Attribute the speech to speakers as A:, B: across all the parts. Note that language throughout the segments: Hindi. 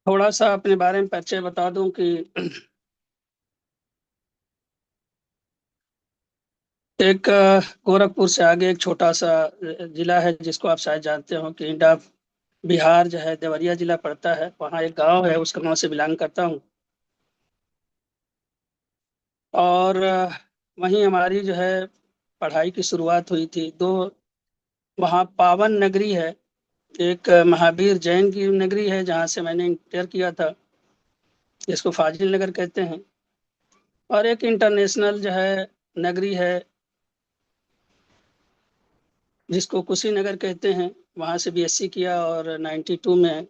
A: थोड़ा सा अपने बारे में परिचय बता दूं कि एक गोरखपुर से आगे एक छोटा सा जिला है जिसको आप शायद जानते हो कि इंडा बिहार जो है देवरिया जिला पड़ता है। वहाँ एक गांव है, उस गांव से बिलोंग करता हूँ। और वहीं हमारी जो है पढ़ाई की शुरुआत हुई थी। दो वहाँ पावन नगरी है, एक महावीर जैन की नगरी है जहाँ से मैंने इंटर किया था, जिसको फाजिल नगर कहते हैं। और एक इंटरनेशनल जो है नगरी है जिसको कुशीनगर कहते हैं। वहाँ से बीएससी किया और 92 में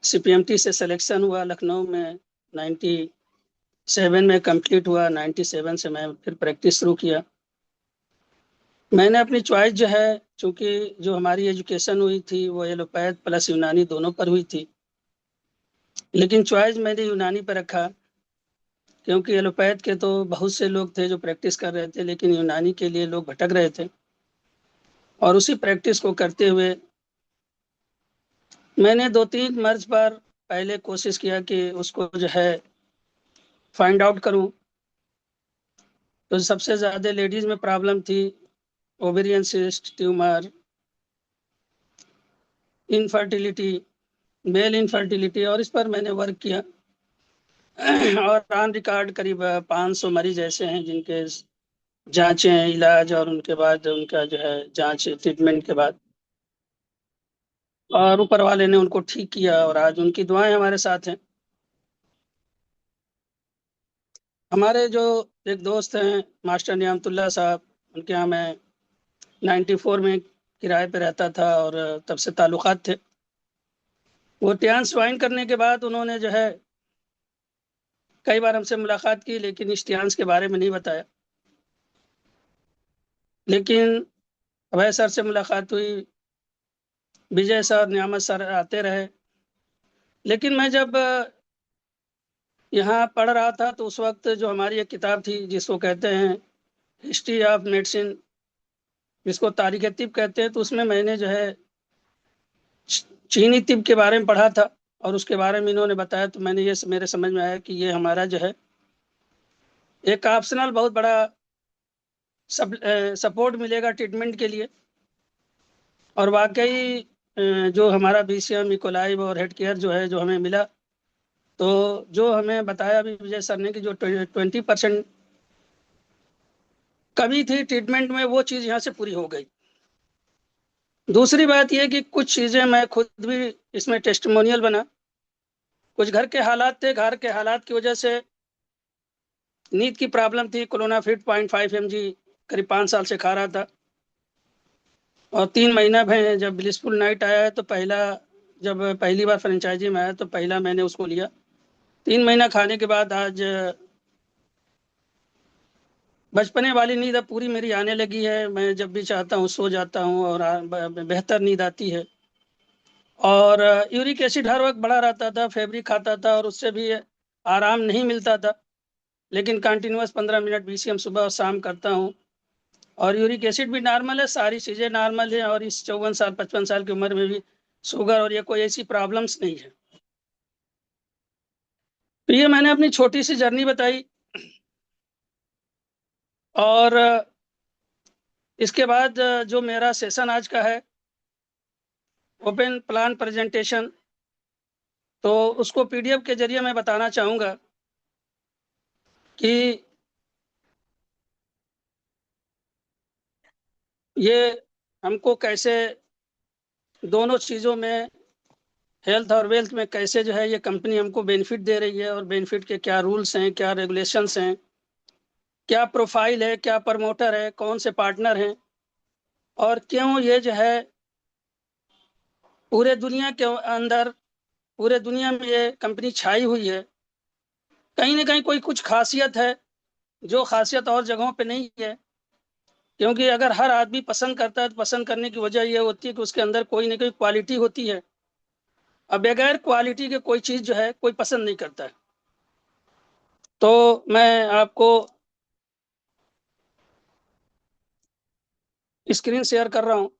A: सीपीएमटी से सिलेक्शन हुआ लखनऊ में। 97 में कंप्लीट हुआ। 97 से मैं फिर प्रैक्टिस शुरू किया। मैंने अपनी चॉइस जो है, चूंकि जो हमारी एजुकेशन हुई थी वो एलोपैथ प्लस यूनानी दोनों पर हुई थी, लेकिन चॉइस मैंने यूनानी पर रखा। क्योंकि एलोपैथ के तो बहुत से लोग थे जो प्रैक्टिस कर रहे थे, लेकिन यूनानी के लिए लोग भटक रहे थे। और उसी प्रैक्टिस को करते हुए मैंने दो तीन मर्ज पर पहले कोशिश किया कि उसको जो है फाइंड आउट करूं। तो सबसे ज़्यादा लेडीज में प्रॉब्लम थी, ovarian cyst tumour, infertility, male infertility, और इस पर मैंने वर्क किया। और ऑन रिकॉर्ड करीब 500 मरीज ऐसे हैं जिनके जांचें, इलाज और उनके बाद उनका जो है जांच ट्रीटमेंट के बाद, और ऊपर वाले ने उनको ठीक किया और आज उनकी दुआएं हमारे साथ हैं। हमारे जो एक दोस्त हैं मास्टर नियामतुल्लाह साहब, उनके यहाँ मैं 94 में किराए पे रहता था और तब से ताल्लुकात थे। वो ट्रांस ज्वाइन करने के बाद उन्होंने जो है कई बार हमसे मुलाकात की, लेकिन इस ट्रांस के बारे में नहीं बताया। लेकिन अभय सर से मुलाकात हुई, विजय सर, नियामत सर आते रहे। लेकिन मैं जब यहाँ पढ़ रहा था तो उस वक्त जो हमारी एक किताब थी जिसको कहते हैं हिस्ट्री ऑफ मेडिसिन, जिसको तारीख तिब कहते हैं, तो उसमें मैंने जो है चीनी तिब के बारे में पढ़ा था। और उसके बारे में इन्होंने बताया तो मैंने ये मेरे समझ में आया कि ये हमारा जो है एक ऑप्शनल बहुत बड़ा सपोर्ट मिलेगा ट्रीटमेंट के लिए। और वाकई जो हमारा बीसीएम इकोलाइव और हेड केयर जो है जो हमें मिला, तो जो हमें बताया अभी विजय सर ने कि जो 20% कमी थी ट्रीटमेंट में, वो चीज़ यहाँ से पूरी हो गई। दूसरी बात यह कि कुछ चीज़ें मैं खुद भी इसमें टेस्टिमोनियल बना। कुछ घर के हालात थे, घर के हालात की वजह से नींद की प्रॉब्लम थी। क्लोनाफिट 0.5 mg करीब 5 साल से खा रहा था। और 3 महीना में जब ब्लिसफुल नाइट आया है तो पहला, जब पहली बार फ्रेंचाइजी में आया तो पहला मैंने उसको लिया। 3 महीना खाने के बाद आज बचपने वाली नींद अब पूरी मेरी आने लगी है। मैं जब भी चाहता हूँ सो जाता हूँ और बेहतर नींद आती है। और यूरिक एसिड हर वक्त बढ़ा रहता था, फेब्रिक खाता था और उससे भी आराम नहीं मिलता था। लेकिन कंटिन्यूअस 15 मिनट बीसीएम सुबह और शाम करता हूँ। और यूरिक एसिड भी नॉर्मल है, सारी चीज़ें नॉर्मल है। और इस 54 साल 55 साल की उम्र में भी शुगर और ये कोई ऐसी प्रॉब्लम्स नहीं है। तो ये मैंने अपनी छोटी सी जर्नी बताई। और इसके बाद जो मेरा सेशन आज का है, ओपन प्लान प्रेजेंटेशन, तो उसको पीडीएफ के जरिए मैं बताना चाहूँगा कि ये हमको कैसे दोनों चीज़ों में, हेल्थ और वेल्थ में, कैसे जो है ये कंपनी हमको बेनिफिट दे रही है। और बेनिफिट के क्या रूल्स हैं, क्या रेगुलेशंस हैं, क्या प्रोफाइल है, क्या प्रमोटर है, कौन से पार्टनर हैं, और क्यों ये जो है पूरे दुनिया के अंदर, पूरे दुनिया में ये कंपनी छाई हुई है। कहीं ना कहीं कोई कुछ खासियत है जो खासियत और जगहों पे नहीं है। क्योंकि अगर हर आदमी पसंद करता है तो पसंद करने की वजह यह होती है कि उसके अंदर कोई ना कोई क्वालिटी होती है। अब बगैर क्वालिटी के कोई चीज़ जो है कोई पसंद नहीं करता है। तो मैं आपको स्क्रीन शेयर कर रहा हूँ।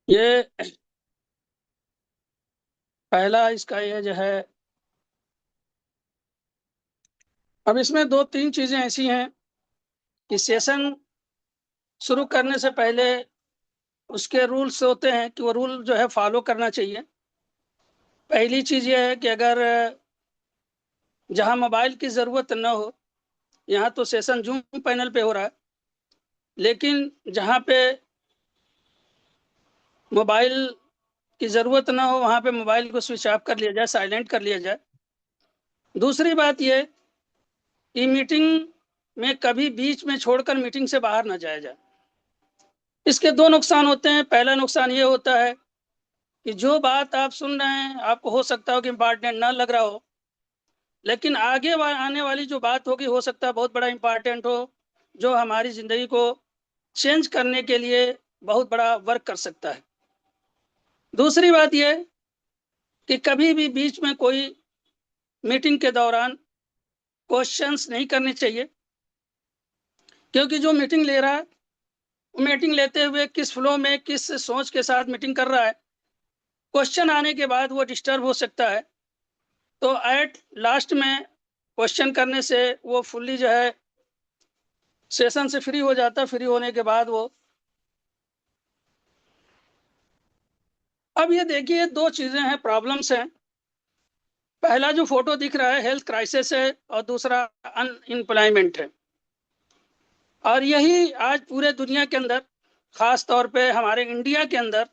A: ये पहला इसका ये जो है, अब इसमें दो तीन चीजें ऐसी हैं कि सेशन शुरू करने से पहले उसके रूल्स होते हैं कि वो रूल जो है फॉलो करना चाहिए। पहली चीज ये है कि अगर जहां मोबाइल की जरूरत न हो, यहाँ तो सेशन जूम पैनल पे हो रहा है, लेकिन जहाँ पे मोबाइल की जरूरत ना हो वहां पे मोबाइल को स्विच ऑफ कर लिया जाए, साइलेंट कर लिया जाए। दूसरी बात ये कि मीटिंग में कभी बीच में छोड़कर मीटिंग से बाहर ना जाया जाए। इसके दो नुकसान होते हैं। पहला नुकसान ये होता है कि जो बात आप सुन रहे हैं आपको हो सकता हो कि इम्पोर्टेंट ना लग रहा हो, लेकिन आगे आने वाली जो बात होगी हो सकता है बहुत बड़ा इम्पोर्टेंट हो, जो हमारी जिंदगी को चेंज करने के लिए बहुत बड़ा वर्क कर सकता है। दूसरी बात यह कि कभी भी बीच में कोई मीटिंग के दौरान क्वेश्चंस नहीं करने चाहिए, क्योंकि जो मीटिंग ले रहा है वो मीटिंग लेते हुए किस फ्लो में, किस सोच के साथ मीटिंग कर रहा है, क्वेश्चन आने के बाद वो डिस्टर्ब हो सकता है। तो एट लास्ट में क्वेश्चन करने से वो फुल्ली जो है सेशन से फ्री हो जाता है। फ्री होने के बाद वो, अब ये देखिए दो चीजें हैं, प्रॉब्लम्स हैं। पहला जो फोटो दिख रहा है हेल्थ क्राइसिस है, और दूसरा अनएम्प्लॉयमेंट है। और यही आज पूरे दुनिया के अंदर, खास तौर पे हमारे इंडिया के अंदर,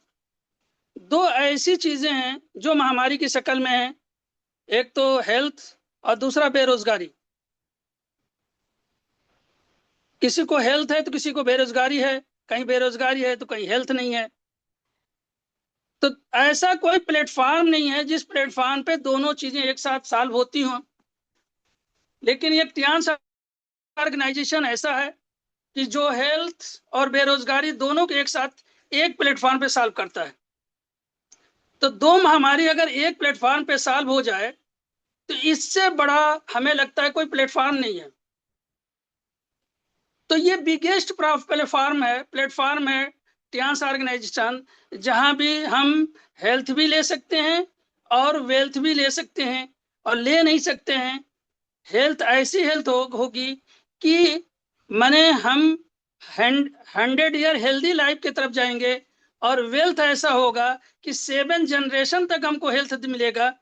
A: दो ऐसी चीजें हैं जो महामारी की शक्ल में है। एक तो हेल्थ और दूसरा बेरोजगारी। किसी को हेल्थ है तो किसी को बेरोजगारी है, कहीं बेरोजगारी है तो कहीं हेल्थ नहीं है। तो ऐसा कोई प्लेटफॉर्म नहीं है जिस प्लेटफॉर्म पे दोनों चीजें एक साथ सॉल्व होती हों। लेकिन ये टियान्स ऑर्गेनाइजेशन ऐसा है कि जो हेल्थ और बेरोजगारी दोनों के एक साथ एक प्लेटफॉर्म पे सॉल्व करता है। तो दो महामारी अगर एक प्लेटफॉर्म पे सॉल्व हो जाए तो इससे बड़ा हमें लगता है कोई प्लेटफॉर्म नहीं है। तो ये बिगेस्ट प्लेटफॉर्म है टियान्स ऑर्गेनाइजेशन, जहां भी हम हेल्थ भी ले सकते हैं और वेल्थ भी ले सकते हैं। और ले नहीं सकते हैं, हेल्थ ऐसी हेल्थ होगी कि माने हम 100 ईयर हेल्दी लाइफ की तरफ जाएंगे, और वेल्थ ऐसा होगा कि 7 जनरेशन तक हमको हेल्थ मिलेगा,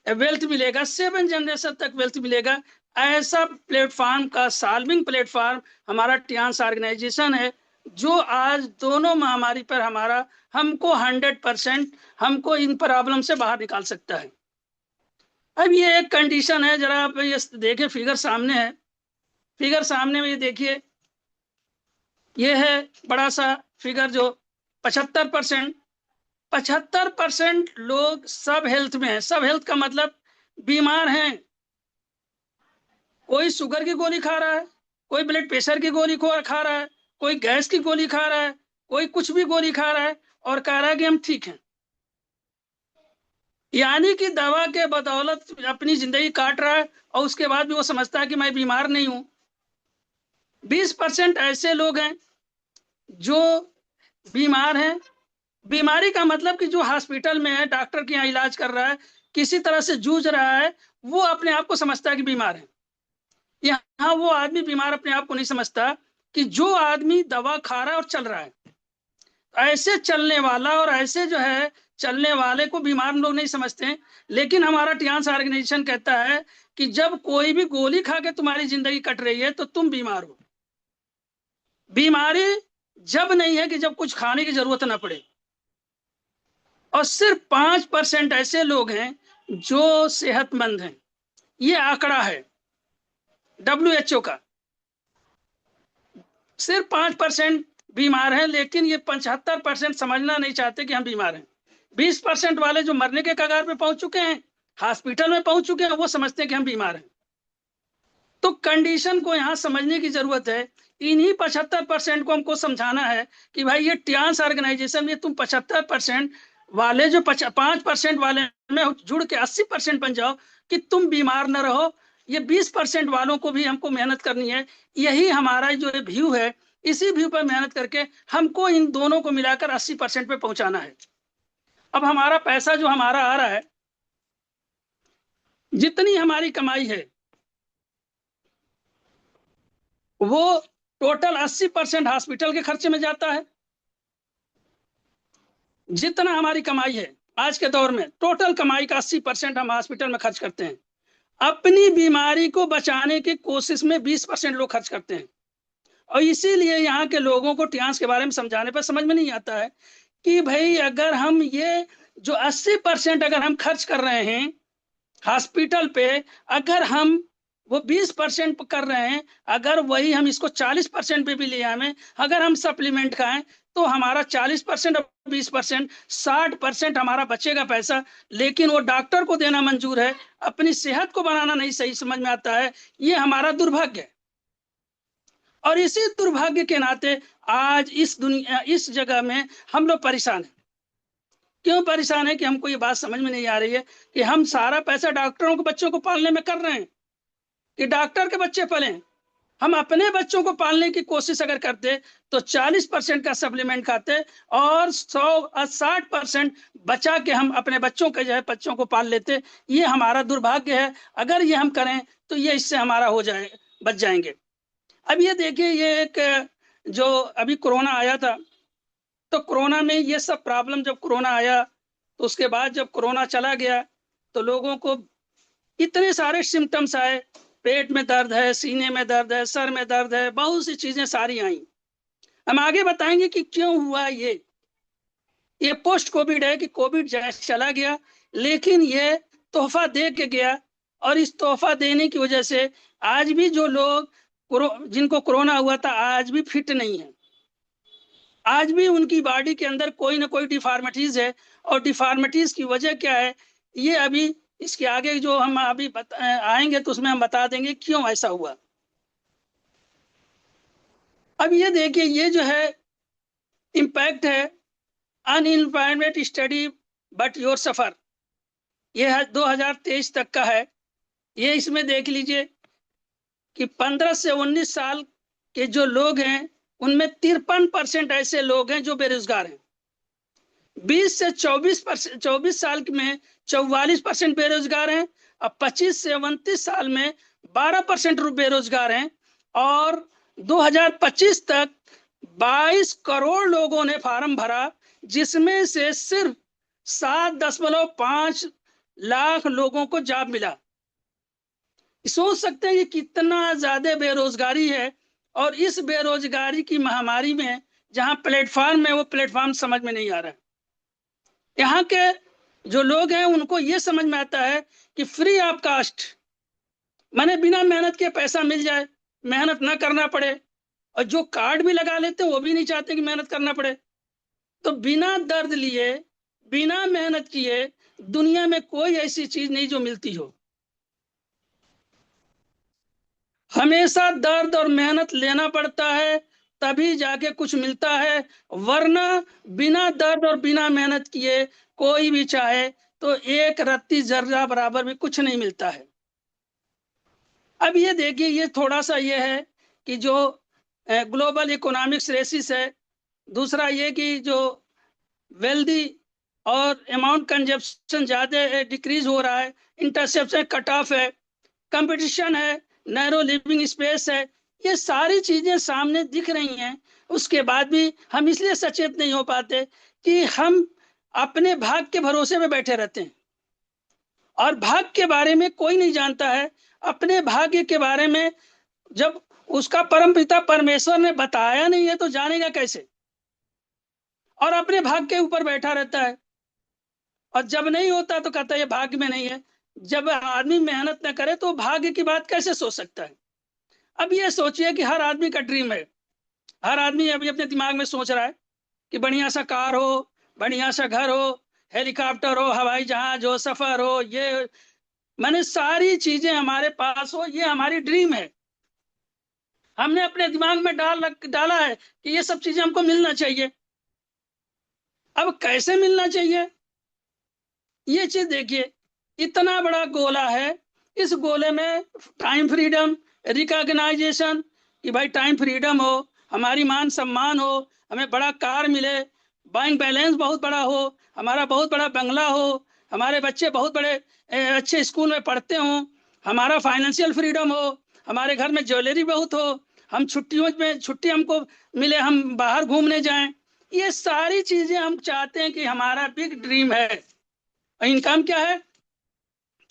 A: वेल्थ मिलेगा, 7 जनरेशन तक वेल्थ मिलेगा। ऐसा प्लेटफॉर्म का सॉल्विंग प्लेटफॉर्म हमारा टियान्स ऑर्गेनाइजेशन है, जो आज दोनों महामारी पर हमको 100% हमको इन प्रॉब्लम से बाहर निकाल सकता है। अब ये एक कंडीशन है, जरा आप ये देखिए, फिगर सामने है। फिगर सामने में ये देखिए, ये है बड़ा सा फिगर जो 75% लोग सब हेल्थ में है। सब हेल्थ का मतलब बीमार हैं। कोई शुगर की गोली खा रहा है, कोई ब्लड प्रेशर की गोली खा रहा है, कोई गैस की गोली खा रहा है, कोई कुछ भी गोली खा रहा है और कह रहा है कि हम ठीक हैं। यानी कि दवा के बदौलत अपनी जिंदगी काट रहा है, और उसके बाद भी वो समझता है कि मैं बीमार नहीं हूं। 20% ऐसे लोग हैं जो बीमार हैं। बीमारी का मतलब कि जो हॉस्पिटल में है, डॉक्टर के यहाँ इलाज कर रहा है, किसी तरह से जूझ रहा है, वो अपने आप को समझता है कि बीमार है। यहाँ वो आदमी बीमार अपने आप को नहीं समझता कि जो आदमी दवा खा रहा है और चल रहा है। ऐसे चलने वाला और ऐसे जो है चलने वाले को बीमार लोग नहीं समझते हैं। लेकिन हमारा टियान्स ऑर्गेनाइजेशन कहता है कि जब कोई भी गोली खा के तुम्हारी जिंदगी कट रही है तो तुम बीमार हो। बीमारी जब नहीं है कि जब कुछ खाने की जरूरत ना पड़े। और सिर्फ 5% ऐसे लोग हैं जो सेहतमंद हैं। ये आंकड़ा है WHO का। सिर्फ 5% बीमार हैं, लेकिन ये 75% समझना नहीं चाहते कि हम बीमार हैं। 20% वाले जो मरने के कगार पे पहुंच चुके हैं, हॉस्पिटल में पहुंच चुके हैं, वो समझते हैं कि हम बीमार हैं। तो कंडीशन को यहाँ समझने की जरूरत है। इन्हीं 75% को हमको समझाना है कि भाई ये टियान्स ऑर्गेनाइजेशन में तुम 75% वाले जो 5% वाले में जुड़ के 80% बन जाओ कि तुम बीमार न रहो। ये 20% वालों को भी हमको मेहनत करनी है। यही हमारा जो व्यू है, इसी व्यू पर मेहनत करके हमको इन दोनों को मिलाकर 80% पे पहुंचाना है। अब हमारा पैसा जो हमारा आ रहा है, जितनी हमारी कमाई है वो टोटल 80% हॉस्पिटल के खर्चे में जाता है। जितना हमारी कमाई है आज के दौर में, टोटल कमाई का 80% हम हॉस्पिटल में खर्च करते हैं। अपनी बीमारी को बचाने की कोशिश में 20% लोग खर्च करते हैं। और इसीलिए यहाँ के लोगों को टियास के बारे में समझाने पर समझ में नहीं आता है कि भाई अगर हम ये जो 80% अगर हम खर्च कर रहे हैं हॉस्पिटल पे, अगर हम वो 20% कर रहे हैं, अगर वही हम इसको 40% पे भी ले आए, अगर हम सप्लीमेंट खाएं तो हमारा 40% और 20% 60% हमारा बचेगा पैसा। लेकिन वो डॉक्टर को देना मंजूर है, अपनी सेहत को बनाना नहीं सही समझ में आता है। ये हमारा दुर्भाग्य है। और इसी दुर्भाग्य के नाते आज इस दुनिया, इस जगह में हम लोग परेशान हैं। क्यों परेशान है कि हमको ये बात समझ में नहीं आ रही है कि हम सारा पैसा डॉक्टरों के बच्चों को पालने में कर रहे हैं कि डॉक्टर के बच्चे पलें। हम अपने बच्चों को पालने की कोशिश अगर करते तो 40% का सप्लीमेंट खाते और 60% बचा के हम अपने बच्चों के जो है बच्चों को पाल लेते। ये हमारा दुर्भाग्य है। अगर ये हम करें तो ये इससे हमारा हो जाए, बच जाएंगे। अब ये देखिए, ये एक जो अभी कोरोना आया था, तो कोरोना में ये सब प्रॉब्लम, जब कोरोना आया तो उसके बाद जब कोरोना चला गया तो लोगों को इतने सारे सिम्टम्स आए, पेट में दर्द है, सीने में दर्द है, सर में दर्द है, बहुत सी चीजें सारी आई। हम आगे बताएंगे कि क्यों हुआ ये पोस्ट कोविड है कि कोविड चला गया लेकिन ये तोहफा दे के गया। और इस तोहफा देने की वजह से आज भी जो लोग जिनको कोरोना हुआ था आज भी फिट नहीं है, आज भी उनकी बॉडी के अंदर कोई ना कोई डिफॉर्मिटीज है। और डिफॉर्मिटीज की वजह क्या है, ये अभी इसके आगे जो हम अभी आएंगे तो उसमें हम बता देंगे क्यों ऐसा हुआ। अब ये देखिए, ये जो है इम्पैक्ट है अनएम्प्लॉयमेंट स्टडी बट योर सफर, ये है 2023 तक का है। ये इसमें देख लीजिए कि 15 से 19 साल के जो लोग हैं उनमें 53% ऐसे लोग हैं जो बेरोजगार हैं। 20 से 24 साल में 44% बेरोजगार हैं। अब 25 से 29 साल में 12% बेरोजगार हैं। और 2025 तक 22 करोड़ लोगों ने फॉर्म भरा, जिसमें से सिर्फ 7.5 लाख लोगों को जॉब मिला। सोच सकते हैं कि कितना ज्यादा बेरोजगारी है। और इस बेरोजगारी की महामारी में जहां प्लेटफॉर्म है वो प्लेटफॉर्म समझ में नहीं आ रहा है। यहाँ के जो लोग हैं उनको ये समझ में आता है कि फ्री ऑफ कास्ट, माने बिना मेहनत के पैसा मिल जाए, मेहनत ना करना पड़े। और जो कार्ड भी लगा लेते हैं वो भी नहीं चाहते कि मेहनत करना पड़े। तो बिना दर्द लिए, बिना मेहनत किए दुनिया में कोई ऐसी चीज नहीं जो मिलती हो। हमेशा दर्द और मेहनत लेना पड़ता है तभी जाके कुछ मिलता है, वरना बिना दर्द और बिना मेहनत किए कोई भी चाहे तो एक रत्ती जर्रा बराबर भी कुछ नहीं मिलता है। अब ये देखिए, ये थोड़ा सा ये है कि जो ग्लोबल इकोनॉमिक्स रेसिस है, दूसरा ये कि जो वेल्दी और अमाउंट कंजप्शन ज्यादा डिक्रीज हो रहा है, इंटरसेप्शन कट ऑफ है, कंपटीशन है, नैरो लिविंग स्पेस है, ये सारी चीजें सामने दिख रही हैं। उसके बाद भी हम इसलिए सचेत नहीं हो पाते कि हम अपने भाग के भरोसे में बैठे रहते हैं। और भाग के बारे में कोई नहीं जानता है। अपने भाग्य के बारे में जब उसका परमपिता परमेश्वर ने बताया नहीं है तो जानेगा कैसे। और अपने भाग्य के ऊपर बैठा रहता है और जब नहीं होता तो कहता है ये भाग्य में नहीं है। जब आदमी मेहनत न करे तो भाग्य की बात कैसे सोच सकता है। अब ये सोचिए कि हर आदमी का ड्रीम है, हर आदमी अभी अपने दिमाग में सोच रहा है कि बढ़िया सा कार हो, बढ़िया सा घर हो, हेलीकॉप्टर हो, हवाई जहाज हो, सफर हो, ये मैंने सारी चीजें हमारे पास हो, ये हमारी ड्रीम है। हमने अपने दिमाग में डाला है कि ये सब चीजें हमको मिलना चाहिए। अब कैसे मिलना चाहिए ये चीज देखिए, इतना बड़ा गोला है। इस गोले में टाइम फ्रीडम, रिकॉग्नाइजेशन कि भाई टाइम फ्रीडम हो, हमारी मान सम्मान हो, हमें बड़ा कार मिले, बैंक बैलेंस बहुत बड़ा हो, हमारा बहुत बड़ा बंगला हो, हमारे बच्चे बहुत बड़े अच्छे स्कूल में पढ़ते हों, हमारा फाइनेंशियल फ्रीडम हो, हमारे घर में ज्वेलरी बहुत हो, हम छुट्टियों में छुट्टी हमको मिले, हम बाहर घूमने जाएं। ये सारी चीजें हम चाहते हैं कि हमारा बिग ड्रीम है। इनकम क्या है?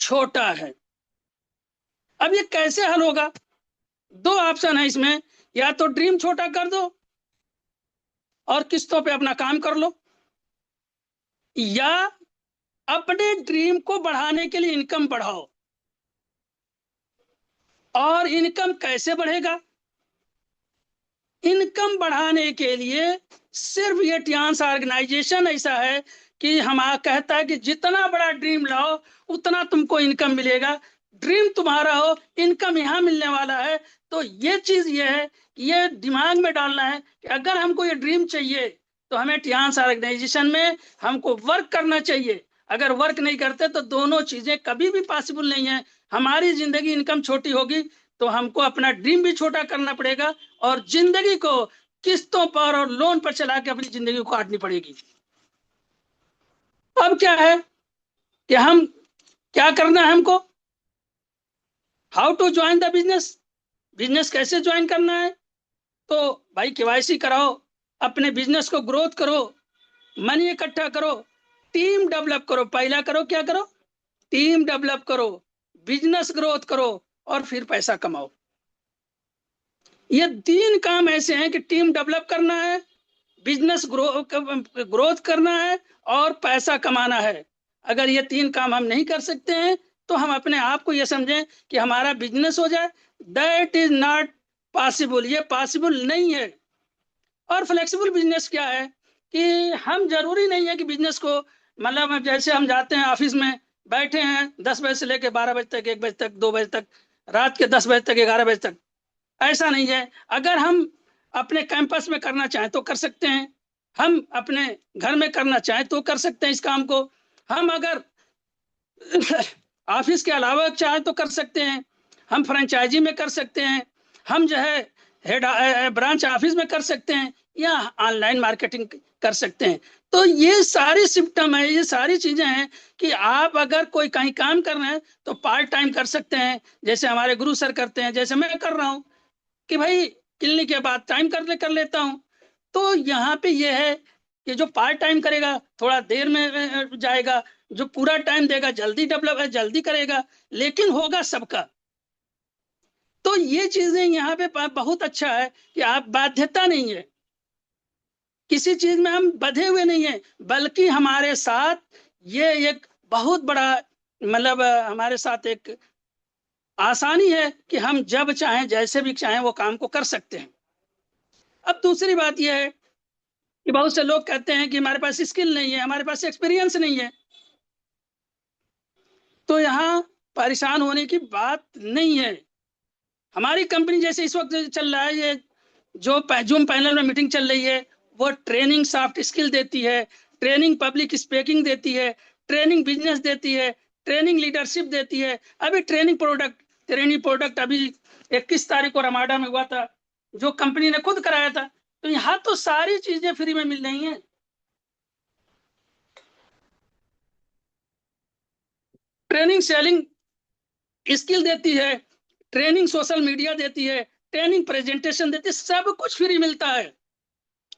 A: छोटा है। अब ये कैसे हल होगा? दो ऑप्शन है इसमें, या तो ड्रीम छोटा कर दो और किस्तों पे अपना काम कर लो, या अपने ड्रीम को बढ़ाने के लिए इनकम बढ़ाओ। और इनकम कैसे बढ़ेगा? इनकम बढ़ाने के लिए सिर्फ ये टियांस ऑर्गेनाइजेशन ऐसा है कि हम कहता है कि जितना बड़ा ड्रीम लाओ उतना तुमको इनकम मिलेगा। ड्रीम तुम्हारा हो, इनकम यहाँ मिलने वाला है। तो ये चीज ये है कि ये दिमाग में डालना है कि अगर हमको ये ड्रीम चाहिए तो हमें टियांस ऑर्गेनाइजेशन में हमको वर्क करना चाहिए। अगर वर्क नहीं करते तो दोनों चीजें कभी भी पॉसिबल नहीं है। हमारी जिंदगी इनकम छोटी होगी तो हमको अपना ड्रीम भी छोटा करना पड़ेगा और जिंदगी को किस्तों पर और लोन पर चला के अपनी जिंदगी को काटनी पड़ेगी। अब क्या है कि हम क्या करना है हमको, how to join the business, business कैसे ज्वाइन करना है? तो भाई केवाईसी कराओ, अपने बिजनेस को ग्रोथ करो, मनी इकट्ठा करो, टीम डेवलप करो। पहला करो क्या करो? टीम डेवलप करो, बिजनेस ग्रोथ करो और फिर पैसा कमाओ। ये 3 काम ऐसे हैं कि टीम डेवलप करना है, बिजनेस ग्रोथ करना है और पैसा कमाना है। अगर ये 3 काम हम नहीं कर सकते हैं तो हम अपने आप को ये समझें कि हमारा बिजनेस हो जाए, दैट इज नॉट पॉसिबल, ये पॉसिबल नहीं है। और फ्लेक्सिबल बिजनेस क्या है कि हम जरूरी नहीं है कि बिजनेस को मतलब जैसे हम जाते हैं ऑफिस में, बैठे हैं 10 बजे से लेकर 12 बजे तक, 1 बजे तक, 2 बजे तक, रात के 10 बजे तक, 11 बजे तक, ऐसा नहीं है। अगर हम अपने कैंपस में करना चाहें तो कर सकते हैं, हम अपने घर में करना चाहें तो कर सकते हैं इस काम को, हम अगर ऑफिस के अलावा चाहें तो कर सकते हैं, हम फ्रेंचाइजी में कर सकते हैं, हम जो है हेड ब्रांच ऑफिस में कर सकते हैं, या ऑनलाइन मार्केटिंग कर सकते हैं। तो ये सारी सिम्टम है, ये सारी चीजें हैं कि आप अगर कोई कहीं काम कर रहे हैं तो पार्ट टाइम कर सकते हैं, जैसे हमारे गुरु सर करते हैं, जैसे मैं कर रहा हूँ कि भाई क्लिनिक के बाद टाइम कर लेता हूँ। तो यहाँ पे ये है कि जो पार्ट टाइम करेगा थोड़ा देर में जाएगा, जो पूरा टाइम देगा जल्दी डेवलप जल्दी करेगा, लेकिन होगा सबका। तो ये चीजें यहाँ पे बहुत अच्छा है कि आप बाध्यता नहीं है, किसी चीज में हम बंधे हुए नहीं है, बल्कि हमारे साथ ये एक बहुत बड़ा मतलब हमारे साथ एक आसानी है कि हम जब चाहें जैसे भी चाहें वो काम को कर सकते हैं। अब दूसरी बात यह है कि बहुत से लोग कहते हैं कि हमारे पास स्किल नहीं है, हमारे पास एक्सपीरियंस नहीं है। तो यहाँ परेशान होने की बात नहीं है। हमारी कंपनी जैसे इस वक्त चल रहा है, ये जो जूम पैनल में मीटिंग चल रही है, वो ट्रेनिंग सॉफ्ट स्किल देती है, ट्रेनिंग पब्लिक स्पीकिंग देती है, ट्रेनिंग बिजनेस देती है, ट्रेनिंग लीडरशिप देती है। अभी ट्रेनिंग प्रोडक्ट अभी 21 तारीख को रमाडा में हुआ था, जो कंपनी ने खुद कराया था। तो यहाँ तो सारी चीजें फ्री में मिल रही हैं। ट्रेनिंग सेलिंग स्किल देती है, ट्रेनिंग सोशल मीडिया देती है, ट्रेनिंग प्रेजेंटेशन देती है, सब कुछ फ्री मिलता है।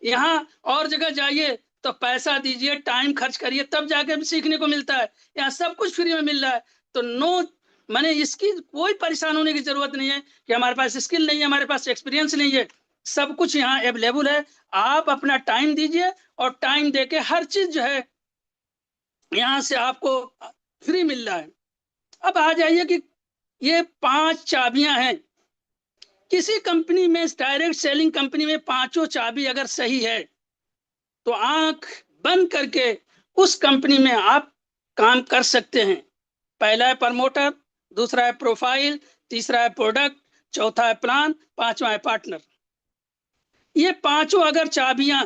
A: यहाँ और जगह जाइए तो पैसा दीजिए, टाइम खर्च करिए, तब जाके भी सीखने को मिलता है। यहाँ सब कुछ फ्री में मिल रहा है। तो नो मैंने इसकी कोई परेशान होने की जरूरत नहीं है कि हमारे पास स्किल नहीं है, हमारे पास एक्सपीरियंस नहीं है। सब कुछ यहाँ अवेलेबल है। आप अपना टाइम दीजिए और टाइम देके हर चीज जो है यहाँ से आपको फ्री मिल रहा है। अब आ जाइए कि ये 5 चाबियां हैं किसी कंपनी में, डायरेक्ट सेलिंग कंपनी में 5 चाबी अगर सही है तो आंख बंद करके उस कंपनी में आप काम कर सकते हैं। पहला है प्रमोटर, दूसरा है प्रोफाइल, तीसरा है प्रोडक्ट, चौथा है प्लान, 5वां है पार्टनर। ये 5 अगर चाबियां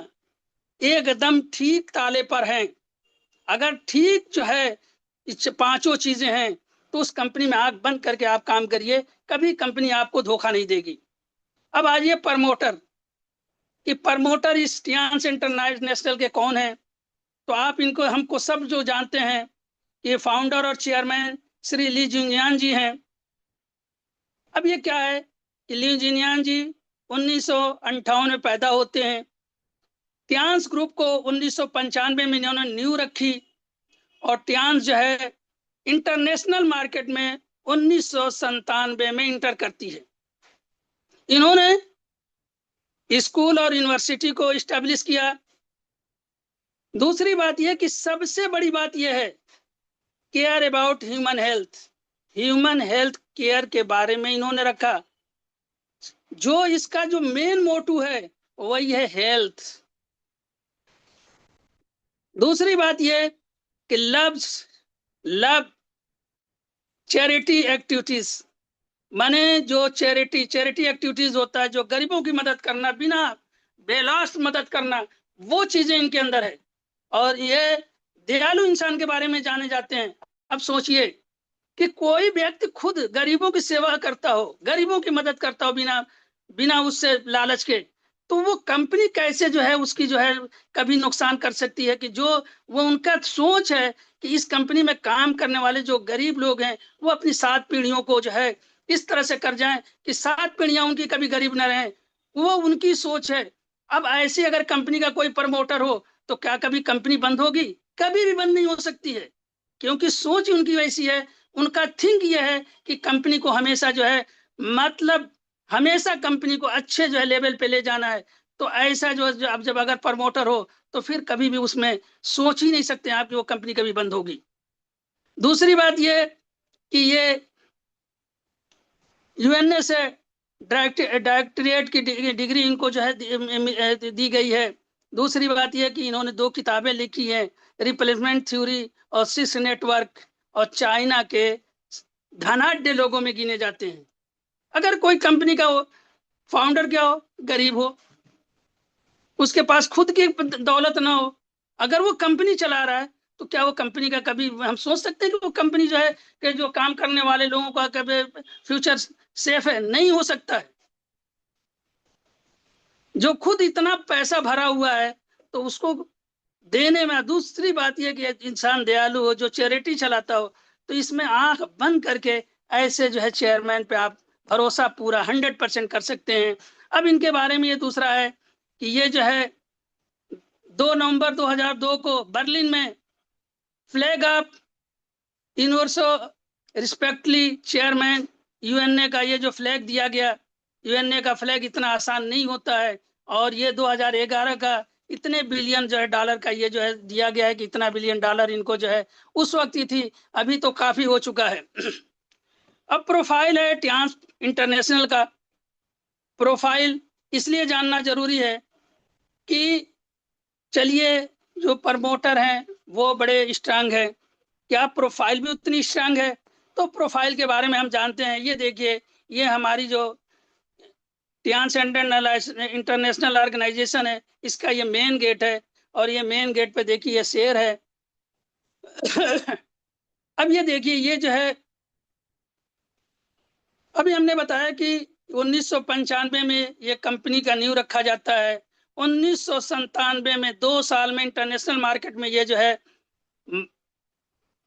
A: एकदम ठीक ताले पर हैं, अगर ठीक जो है 5 चीजें हैं, तो उस कंपनी में आंख बंद करके आप काम करिए, कभी कंपनी आपको धोखा नहीं देगी। अब आइए प्रमोटर। कि प्रमोटर इस टियान्स इंटरनेशनल के कौन है, तो आप इनको हमको सब जो जानते हैं, ये फाउंडर और चेयरमैन श्री ली जुंगयान जी हैं। अब ये क्या है कि ली जुंगयान जी 1958 में पैदा होते हैं। टियान्स ग्रुप को 1995 में इन्होंने न्यू रखी, और टियान्स जो है इंटरनेशनल मार्केट में 1997 में इंटर करती है। इन्होंने स्कूल और यूनिवर्सिटी को इस्टेब्लिश किया। दूसरी बात यह कि सबसे बड़ी बात यह है care about human health care के बारे में इन्होंने रखा। जो इसका जो मेन मोटू है वही है हेल्थ। दूसरी बात यह कि लव चैरिटी एक्टिविटीज, माने जो चैरिटी एक्टिविटीज होता है, जो गरीबों की मदद करना, बिना बेलास्ट मदद करना, वो चीजें इनके अंदर है। और ये दयालु इंसान के बारे में जाने जाते हैं। अब सोचिए कि कोई व्यक्ति खुद गरीबों की सेवा करता हो, गरीबों की मदद करता हो बिना उससे लालच के, तो वो कंपनी कैसे जो है उसकी जो है कभी नुकसान कर सकती है? कि जो वो उनका सोच है कि इस कंपनी में काम करने वाले जो गरीब लोग हैं वो अपनी 7 पीढ़ियों को जो है इस तरह से कर जाएं कि 7 पीढ़ियां उनकी कभी गरीब न रहें, वो उनकी सोच है। अब ऐसी अगर कंपनी का कोई प्रमोटर हो तो क्या कभी कंपनी बंद होगी? कभी भी बंद नहीं हो सकती है, क्योंकि सोच उनकी वैसी है। उनका थिंक ये है कि कंपनी को हमेशा जो है मतलब हमेशा कंपनी को अच्छे जो है लेवल पे ले जाना है। तो ऐसा जो अब जब अगर प्रमोटर हो तो फिर कभी भी उसमें सोच ही नहीं सकते आप कि वो कंपनी कभी बंद होगी। दूसरी बात ये कि ये यूएनए से डायरेक्टरेट की डिग्री इनको जो है दी गई है। दूसरी बात यह कि इन्होंने 2 किताबें लिखी हैं, रिप्लेसमेंट थ्योरी और सिस नेटवर्क, और चाइना के धनाढ्य लोगों में गिने जाते हैं। अगर कोई कंपनी का फाउंडर क्या हो, गरीब हो, उसके पास खुद की दौलत ना हो, अगर वो कंपनी चला रहा है तो क्या वो कंपनी का कभी हम सोच सकते हैं कि वो कंपनी जो है कि जो काम करने वाले लोगों का कभी फ्यूचर सेफ है? नहीं हो सकता है। जो खुद इतना पैसा भरा हुआ है तो उसको देने में। दूसरी बात यह कि इंसान दयालु हो, जो चैरिटी चलाता हो, तो इसमें आंख बंद करके ऐसे जो है चेयरमैन पे आप भरोसा पूरा 100% कर सकते हैं। अब इनके बारे में ये दूसरा है कि ये जो है 2 नवंबर 2002 को बर्लिन में flag of universo respectively chairman UNA का ये जो फ्लैग दिया गया, यूएनए का फ्लैग इतना आसान नहीं होता है, और ये 2011 का इतने बिलियन जो है डॉलर का ये जो है दिया गया है कि इतना बिलियन डॉलर इनको जो है उस वक्त ही थी, अभी तो काफी हो चुका है। अब प्रोफाइल है टियान्स इंटरनेशनल का। प्रोफाइल इसलिए जानना जरूरी है कि चलिए जो प्रमोटर हैं वो बड़े स्ट्रांग है, क्या प्रोफाइल भी उतनी स्ट्रांग है? तो प्रोफाइल के बारे में हम जानते हैं। ये देखिए, ये हमारी जो टियान्स इंटरनेशनल ऑर्गेनाइजेशन है, इसका ये मेन गेट है, और ये मेन गेट पे देखिए ये शेर है। अब ये देखिए, ये जो है अभी हमने बताया कि 1995 में ये कंपनी का न्यू रखा जाता है। 1997 में 2 साल में इंटरनेशनल मार्केट में ये जो है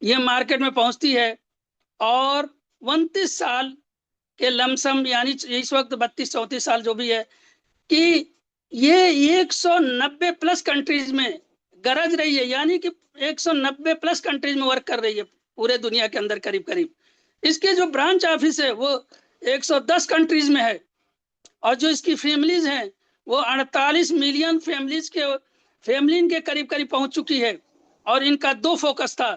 A: ये मार्केट में पहुंचती है, और 29 साल के लमसम, यानी इस वक्त 32-34 साल जो भी है, कि ये 190 प्लस कंट्रीज में गरज रही है, यानी कि 190 प्लस कंट्रीज में वर्क कर रही है पूरे दुनिया के अंदर करीब करीब। इसके जो ब्रांच ऑफिस है वो 110 कंट्रीज में है, और जो इसकी फैमिलीज हैं वो 48 मिलियन फैमिली के करीब करीब पहुंच चुकी है। और इनका 2 फोकस था।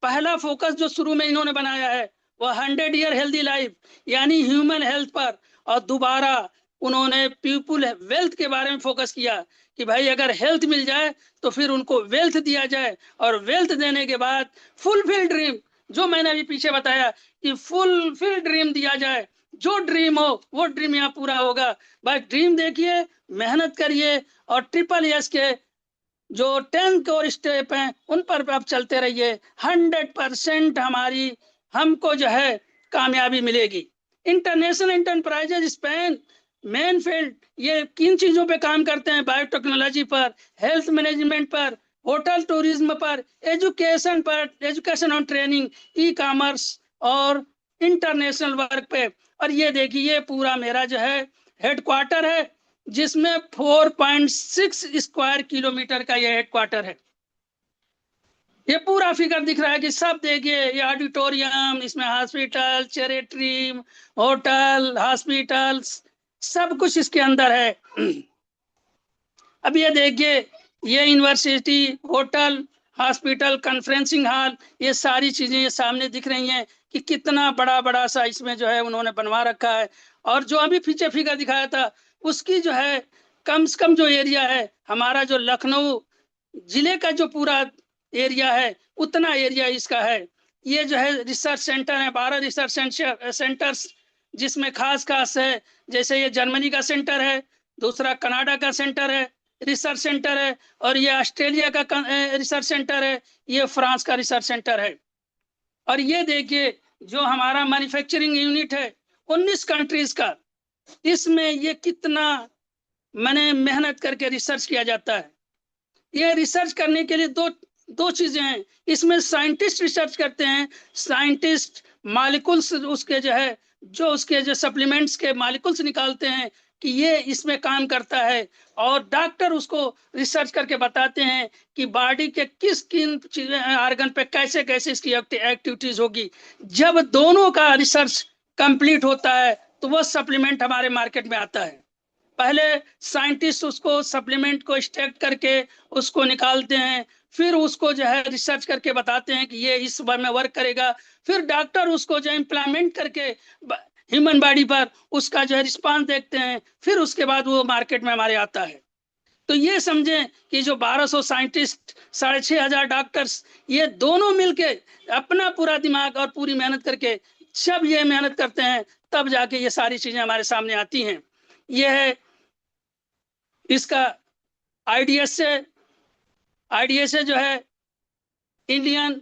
A: पहला फोकस जो शुरू में इन्होंने बनाया है वो 100 ईयर हेल्दी लाइफ, यानी ह्यूमन हेल्थ पर, और दोबारा उन्होंने पीपुल वेल्थ के बारे में फोकस किया कि भाई अगर हेल्थ मिल जाए तो फिर उनको वेल्थ दिया जाए, और वेल्थ देने के बाद फुलफिल ड्रीम, जो मैंने अभी पीछे बताया कि फुलफिल ड्रीम दिया जाए। जो ड्रीम हो वो ड्रीम यहाँ पूरा होगा। बस ड्रीम देखिए, मेहनत करिए, और SSS के जो 10 कोर स्टेप हैं उन पर आप चलते रहिए। 100% हमको जो है कामयाबी मिलेगी। International enterprises Spain main field ये किन चीजों पे काम करते हैं? बायोटेक्नोलॉजी पर, हेल्थ मैनेजमेंट पर, होटल टूरिज्म पर, एजुकेशन और ट्रेनिंग, ई कॉमर्स और इंटरनेशनल वर्क पे। और ये देखिए ये पूरा मेरा जो है हेडक्वार्टर है, जिसमें 4.6 स्क्वायर किलोमीटर का ये हेडक्वार्टर है। ये पूरा फिगर दिख रहा है कि सब देखिए, ये ऑडिटोरियम, इसमें हॉस्पिटल, चैरिटी, होटल, हॉस्पिटल, सब कुछ इसके अंदर है। अब ये देखिए, ये university, hotel, hospital, conferencing hall, ये सारी चीजें ये सामने दिख रही हैं कि कितना बड़ा बड़ा सा इसमें जो है उन्होंने बनवा रखा है। और जो अभी पीछे फिगर दिखाया था उसकी जो है कम से कम जो एरिया है, हमारा जो लखनऊ जिले का जो पूरा एरिया है उतना एरिया इसका है। ये जो है रिसर्च सेंटर है, 12 रिसर्च सेंटर्स, जिसमें खास खास है, जैसे ये जर्मनी का सेंटर है, दूसरा कनाडा का सेंटर है, रिसर्च सेंटर है, और ये ऑस्ट्रेलिया का रिसर्च सेंटर है, ये फ्रांस का रिसर्च सेंटर है। और ये देखिए जो हमारा मैन्युफैक्चरिंग यूनिट है 19 कंट्रीज का, इसमें ये कितना मैंने मेहनत करके रिसर्च किया जाता है। ये रिसर्च करने के लिए दो दो चीजें हैं। इसमें साइंटिस्ट रिसर्च करते हैं, साइंटिस्ट मॉलिक्यूल्स उसके जो सप्लीमेंट्स के मॉलिक्यूल्स निकालते हैं कि ये इसमें काम करता है, और डॉक्टर उसको रिसर्च करके बताते हैं कि बॉडी के किन ऑर्गन पे कैसे कैसे इसकी एक्टिविटीज होगी। जब दोनों का रिसर्च कंप्लीट होता है तो वो सप्लीमेंट हमारे मार्केट में आता है। पहले साइंटिस्ट उसको सप्लीमेंट को एक्सट्रैक्ट करके उसको निकालते हैं, फिर उसको जो है रिसर्च करके बताते हैं कि ये इस बार में वर्क करेगा, फिर डॉक्टर उसको जो इम्प्लीमेंट करके ह्यूमन बॉडी पर उसका जो है रिस्पांस देखते हैं, फिर उसके बाद वो मार्केट में हमारे आता है। तो ये समझें कि जो 1200 साइंटिस्ट, 6500 डॉक्टर्स, ये दोनों मिलके अपना पूरा दिमाग और पूरी मेहनत करके सब ये मेहनत करते हैं, तब जाके ये सारी चीजें हमारे सामने आती हैं। ये है इसका आईडीएसए जो है इंडियन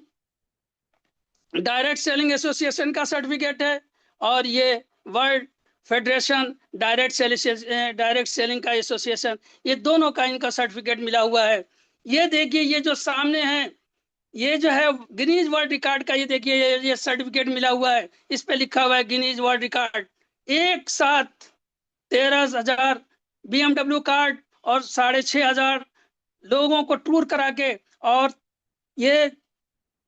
A: डायरेक्ट सेलिंग एसोसिएशन का सर्टिफिकेट है, और ये वर्ल्ड फेडरेशन डायरेक्ट सेलिंग का एसोसिएशन, ये दोनों का इनका सर्टिफिकेट मिला हुआ है। ये देखिए ये जो सामने है ये जो है गिनीज वर्ल्ड रिकॉर्ड का, ये देखिए ये सर्टिफिकेट मिला हुआ है, इस पे लिखा हुआ है गिनीज वर्ल्ड रिकॉर्ड। एक साथ 13,000 BMW कार्ड और 6,500 लोगों को टूर करा के, और ये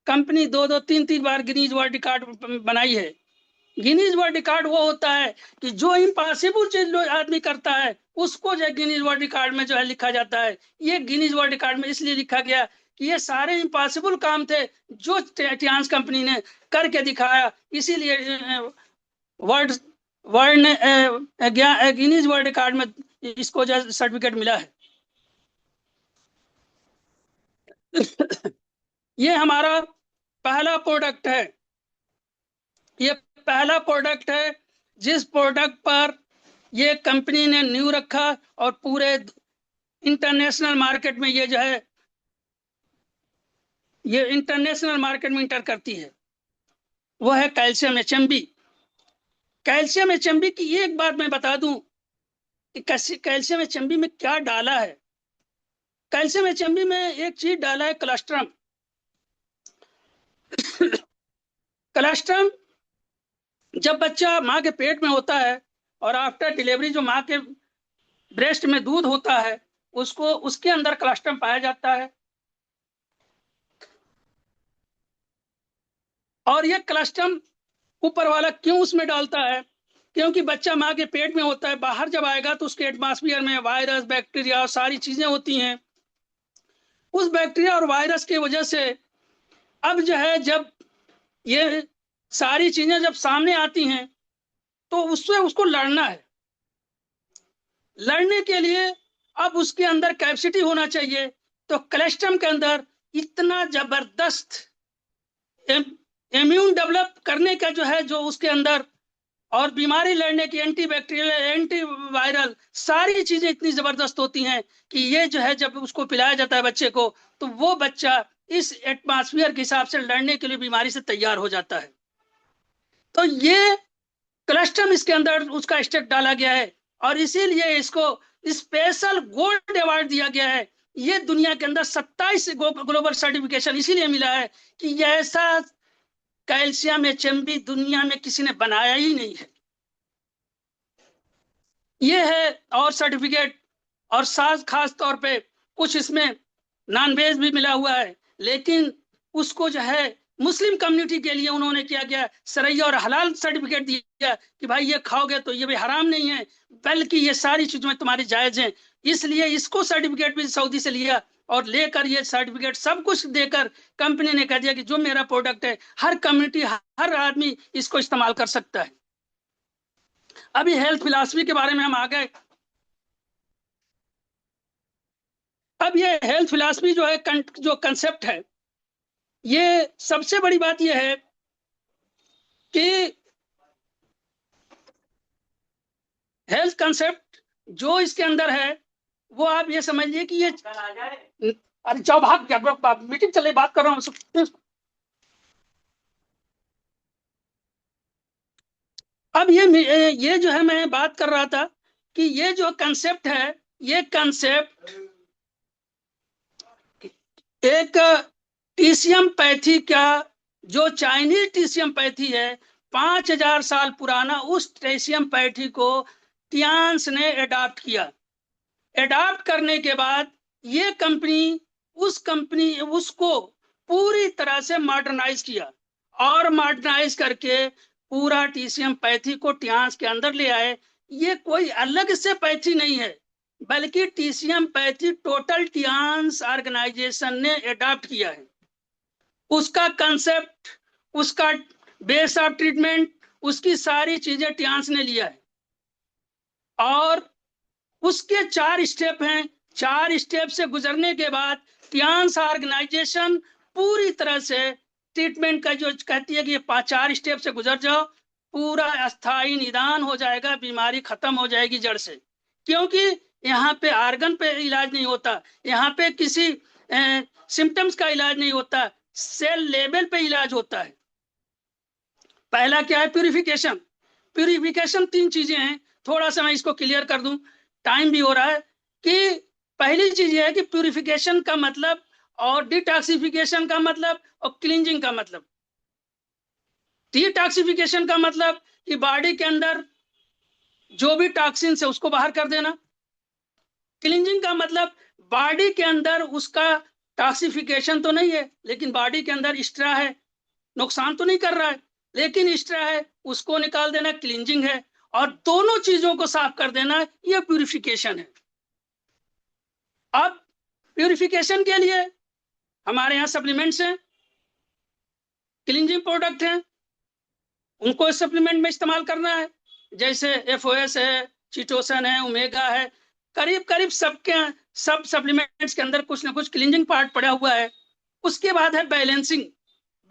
A: कंपनी 2-2, 3-3 बार गिनीज वर्ल्ड रिकॉर्ड बनाई है। गिनीज वर्ल्ड रिकॉर्ड वो होता है कि जो इम्पॉसिबल चीज आदमी करता है उसको जो गिनीज वर्ल्ड रिकॉर्ड में जो है लिखा जाता है। ये गिनीज वर्ल्ड रिकॉर्ड में इसलिए लिखा गया कि ये सारे इम्पॉसिबल काम थे जो टियान्स कंपनी ने करके दिखाया, इसीलिए वर्ल्ड वर्ल्ड ने गिनीज वर्ल्ड रिकॉर्ड में इसको जो सर्टिफिकेट मिला है। ये हमारा पहला प्रोडक्ट है, ये पहला प्रोडक्ट है जिस प्रोडक्ट पर ये कंपनी ने न्यू रखा और पूरे इंटरनेशनल मार्केट में ये जो है ये इंटरनेशनल मार्केट में इंटर करती है, वो है कैल्शियम एचएमबी। कैल्शियम एचएमबी की एक बात मैं बता दूं कि कैल्शियम एचएमबी में क्या डाला है। कैल्शियम एचएमबी में एक चीज डाला है, कलेस्ट्रम। कलेस्ट्रम जब बच्चा माँ के पेट में होता है और आफ्टर डिलीवरी जो माँ के ब्रेस्ट में दूध होता है उसको उसके अंदर कलेस्ट्रम पाया जाता है, और ये कलेस्ट्रम ऊपर वाला क्यों उसमें डालता है? क्योंकि बच्चा माँ के पेट में होता है, बाहर जब आएगा तो उसके एटमॉस्फेयर में वायरस, बैक्टीरिया और सारी चीजें होती हैं। उस बैक्टीरिया और वायरस की वजह से अब जो है जब ये सारी चीजें जब सामने आती हैं तो उससे उसको लड़ना है। लड़ने के लिए अब उसके अंदर कैपेसिटी होना चाहिए। तो कलेस्ट्रम के अंदर इतना जबरदस्त इम्यून डेवलप करने का जो है जो उसके अंदर, और बीमारी लड़ने की एंटीबैक्टीरियल, एंटीवायरल सारी चीजें इतनी जबरदस्त होती हैं कि ये जो है जब उसको पिलाया जाता है बच्चे को तो वो बच्चा इस एटमॉस्फेयर के हिसाब से लड़ने के लिए बीमारी से तैयार हो जाता है। तो ये कलेस्ट्रम इसके अंदर उसका स्टेक डाला गया है, और इसीलिए इसको स्पेशल गोल्ड अवार्ड दिया गया है। ये दुनिया के अंदर 27 ग्लोबल सर्टिफिकेशन इसीलिए मिला है कि ऐसा कैल्शियम HMB दुनिया में किसी ने बनाया ही नहीं है। ये है और सर्टिफिकेट, और साथ खास तौर पे कुछ इसमें नॉनवेज भी मिला हुआ है, लेकिन उसको जो है मुस्लिम कम्युनिटी के लिए उन्होंने क्या किया, सरैया और हलाल सर्टिफिकेट दिया कि भाई ये खाओगे तो ये भी हराम नहीं है, बल्कि ये सारी चीजें तुम्हारी जायज हैं। इसलिए इसको सर्टिफिकेट भी सऊदी से लिया और लेकर ये सर्टिफिकेट सब कुछ देकर कंपनी ने कह दिया कि जो मेरा प्रोडक्ट है हर कम्युनिटी हर आदमी इसको इस्तेमाल कर सकता है। अभी हेल्थ फिलॉसफी के बारे में हम आ गए। अब ये हेल्थ फिलॉसफी जो है जो कंसेप्ट है, ये सबसे बड़ी बात ये है कि हेल्थ कंसेप्ट जो इसके अंदर है वो आप ये समझिए कि ये, अरे जाओ भाग, मीटिंग चल रही, बात कर रहा हूँ। अब ये जो है मैं बात कर रहा था कि ये जो कंसेप्ट है, ये कंसेप्ट एक टीसीएम पैथी का, जो चाइनीज टीसीएम पैथी है 5000 साल पुराना, उस टीसीएम पैथी को टियान्स ने अडॉप्ट किया। अडॉप्ट करने के बाद ये कंपनी उसको पूरी तरह से मॉडर्नाइज किया और मॉडर्नाइज करके पूरा टीसीएम पैथी को टियान्स के अंदर ले आए। ये कोई अलग से पैथी नहीं है, बल्कि टीसीएम पैथी टोटल टियान्स ऑर्गेनाइजेशन ने अडॉप्ट किया है। उसका कंसेप्ट, उसका बेस ऑफ ट्रीटमेंट, उसकी सारी चीजें टियान्स ने लिया है और उसके 4 स्टेप हैं। 4 स्टेप से गुजरने के बाद टियान्स ऑर्गेनाइजेशन पूरी तरह से ट्रीटमेंट का जो कहती है कि 4 स्टेप से गुजर जाओ, पूरा अस्थायी निदान हो जाएगा, बीमारी खत्म हो जाएगी जड़ से। क्योंकि यहाँ पे आर्गन पे इलाज नहीं होता, यहाँ पे किसी सिम्टम्स का इलाज नहीं होता, सेल लेवल पे इलाज होता है। पहला क्या है? प्यूरिफिकेशन। प्यूरिफिकेशन 3 चीजें हैं, थोड़ा सा मैं इसको क्लियर कर दूं, टाइम भी हो रहा है। कि पहली चीज ये है कि प्यूरिफिकेशन का मतलब और डिटॉक्सिफिकेशन का मतलब और क्लींजिंग का मतलब। डिटॉक्सिफिकेशन का मतलब कि बॉडी के अंदर जो भी टॉक्सिन है उसको बाहर कर देना। क्लींजिंग का मतलब बॉडी के अंदर उसका टॉक्सिफिकेशन तो नहीं है, लेकिन बॉडी के अंदर एक्स्ट्रा है, नुकसान तो नहीं कर रहा है लेकिन एक्स्ट्रा है, उसको निकाल देना, क्लींजिंग है। और दोनों चीजों को साफ कर देना, यह प्यूरिफिकेशन है। अब प्यूरिफिकेशन के लिए हमारे यहाँ सप्लीमेंट्स हैं, क्लींजिंग प्रोडक्ट हैं, उनको इस सप्लीमेंट में इस्तेमाल करना है। जैसे FOS है, चिटोसन है, ओमेगा है, करीब करीब सब सप्लीमेंट्स के अंदर कुछ ना कुछ क्लींजिंग पार्ट पड़ा हुआ है। उसके बाद है बैलेंसिंग।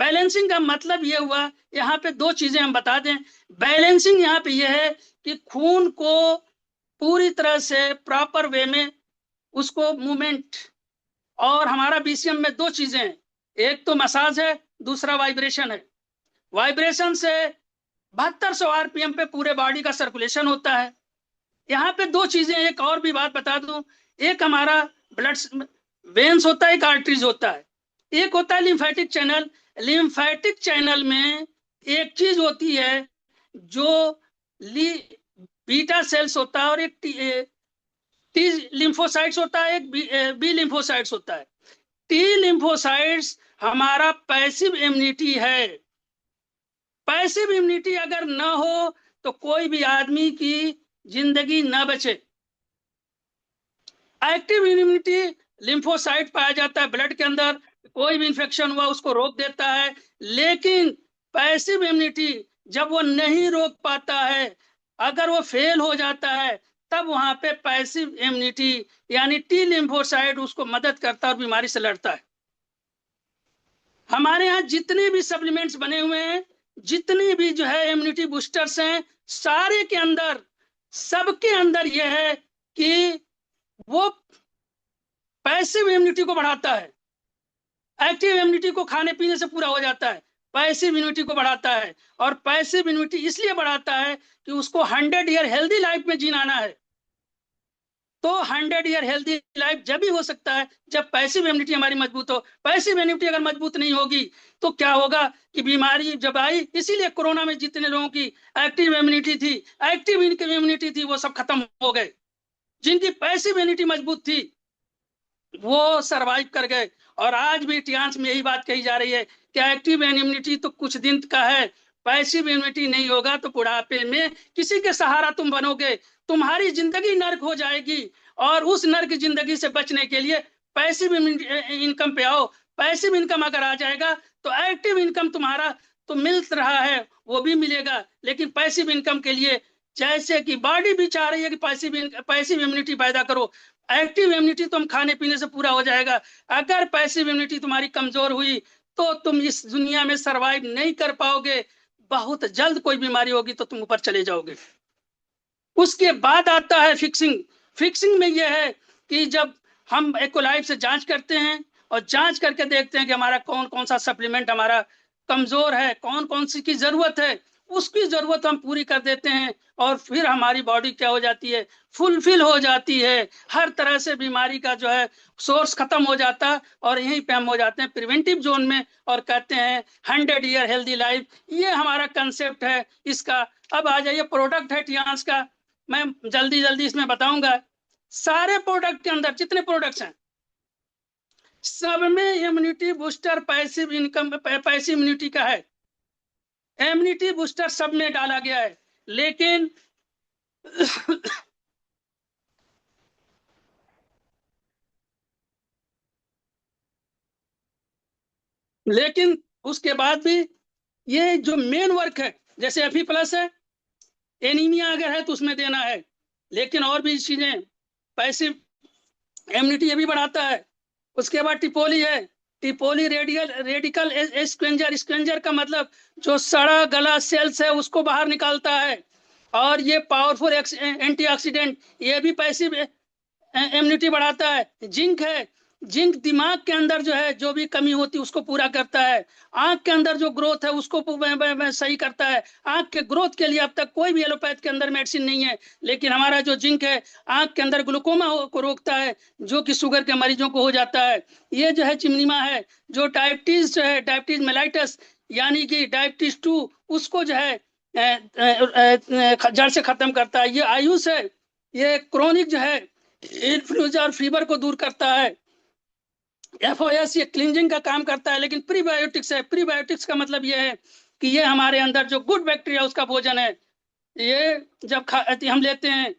A: बैलेंसिंग का मतलब ये हुआ, यहाँ पे 2 चीजें हम बता दें। बैलेंसिंग यहाँ पे ये है कि खून को पूरी तरह से प्रॉपर वे में उसको मूवमेंट, और हमारा BCM में 2 चीजें हैं, एक तो मसाज है, दूसरा वाइब्रेशन है। वाइब्रेशन से 7200 RPM पे पूरे बॉडी का सर्कुलेशन होता है। यहाँ पे 2 चीजें, एक और भी बात बता दूं, एक हमारा ब्लड वेन्स होता है, एक आर्टरीज होता है, एक होता है लिम्फेटिक चैनल। लिम्फेटिक चैनल में एक चीज होती है जो बीटा सेल्स होता है और एक टी लिम्फोसाइट्स होता है, एक बी लिम्फोसाइट्स होता है। टी लिम्फोसाइट्स हमारा पैसिव इम्यूनिटी है। पैसिव इम्यूनिटी अगर ना हो तो कोई भी आदमी की जिंदगी ना बचे। एक्टिव इम्यूनिटी लिम्फोसाइट पाया जाता है ब्लड के अंदर, कोई भी इंफेक्शन हुआ उसको रोक देता है। लेकिन पैसिव इम्यूनिटी जब वो नहीं रोक पाता है, अगर वो फेल हो जाता है, तब वहां पे पैसिव इम्यूनिटी यानी टी लिम्फोसाइट उसको मदद करता है और बीमारी से लड़ता है। हमारे यहाँ जितने भी सप्लीमेंट्स बने हुए हैं, जितने भी जो है इम्यूनिटी बूस्टर्स हैं, सारे के अंदर, सबके अंदर यह है कि वो पैसिव इम्यूनिटी को बढ़ाता है। एक्टिव इम्यूनिटी को खाने पीने से पूरा हो जाता है, पैसिव इम्यूनिटी को बढ़ाता है। और पैसिव इम्यूनिटी इसलिए बढ़ाता है कि उसको 100 ईयर हेल्दी लाइफ में जीना है। तो 100 ईयर हेल्दी लाइफ जब भी हो सकता है जब पैसिव इम्यूनिटी हमारी मजबूत हो। पैसिव इम्यूनिटी अगर मजबूत नहीं होगी तो क्या होगा कि बीमारी जब आई, इसीलिए कोरोना में जितने लोगों की एक्टिव इम्यूनिटी थी, एक्टिव इम्यूनिटी थी, वो सब खत्म हो गए। जिनकी पैसिव इम्यूनिटी मजबूत थी वो सरवाइव कर गए। और आज भी इतिहास में यही बात कही जा रही है कि एक्टिव इम्यूनिटी तो कुछ दिन का है, पैसिव इम्यूनिटी नहीं होगा तो बुढ़ापे में किसी के सहारा तुम बनोगे, तुम्हारी जिंदगी नर्क हो जाएगी। और उस नर्क जिंदगी से बचने के लिए पैसिव इनकम पे आओ। पैसिव इनकम अगर आ जाएगा तो एक्टिव इनकम तुम्हारा तो मिल रहा है वो भी मिलेगा, लेकिन पैसिव इनकम के लिए जैसे कि बॉडी भी चाह रही है कि पैसिव इम्यूनिटी पैदा करो, एक्टिव इम्यूनिटी तुम खाने पीने से पूरा हो जाएगा। अगर पैसिव इम्यूनिटी तुम्हारी कमजोर हुई तो तुम इस दुनिया में सरवाइव नहीं कर पाओगे, बहुत जल्द कोई बीमारी होगी तो तुम ऊपर चले जाओगे। उसके बाद आता है फिक्सिंग। फिक्सिंग में यह है कि जब हम इकोलाइफ से जांच करते हैं और जांच करके देखते हैं कि हमारा कौन कौन सा सप्लीमेंट हमारा कमजोर है, कौन कौन सी की जरूरत है, उसकी जरूरत हम पूरी कर देते हैं और फिर हमारी बॉडी क्या हो जाती है, फुलफिल हो जाती है। हर तरह से बीमारी का जो है सोर्स खत्म हो जाता है और यहीं पे हम हो जाते हैं प्रिवेंटिव जोन में और कहते हैं 100 ईयर हेल्दी लाइफ। ये हमारा कंसेप्ट है इसका। अब आ जाइए प्रोडक्ट है टियांस का, मैं जल्दी जल्दी इसमें बताऊंगा। सारे प्रोडक्ट के अंदर जितने प्रोडक्ट्स हैं सब में इम्यूनिटी बूस्टर पैसिव इम्यूनिटी का है, इम्यूनिटी बूस्टर सब में डाला गया है। लेकिन लेकिन उसके बाद भी ये जो मेन वर्क है, जैसे एफी प्लस है, एनीमिया अगर है तो उसमें देना है, लेकिन और भी चीजें पैसिव इम्यूनिटी ये भी बढ़ाता है। उसके बाद टिपोली है, टिपोली रेडिकल स्क्वेंजर का मतलब जो सड़ा गला सेल्स है उसको बाहर निकालता है। और ये पावरफुल एंटीऑक्सीडेंट, ये भी पैसिव इम्यूनिटी बढ़ाता है। जिंक है, जिंक दिमाग के अंदर जो है जो भी कमी होती है उसको पूरा करता है। आंख के अंदर जो ग्रोथ है उसको सही करता है। आंख के ग्रोथ के लिए अब तक कोई भी एलोपैथ के अंदर मेडिसिन नहीं है, लेकिन हमारा जो जिंक है आंख के अंदर ग्लूकोमा को रोकता है जो कि शुगर के मरीजों को हो जाता है। ये जो है चिमनीमा है जो डायबिटीज जो है, डायबिटीज मेलाइटस यानी कि डायबिटीज 2 उसको जो है जड़ से खत्म करता है। ये आयुष है, ये क्रोनिक जो है इन्फ्लुएंजा और फीवर को दूर करता है। एफओएस ये क्लींजिंग का काम करता है। लेकिन प्रीबायोटिक्स है, प्रीबायोटिक्स का मतलब ये है कि ये हमारे अंदर जो गुड बैक्टीरिया उसका भोजन है। ये जब हम लेते हैं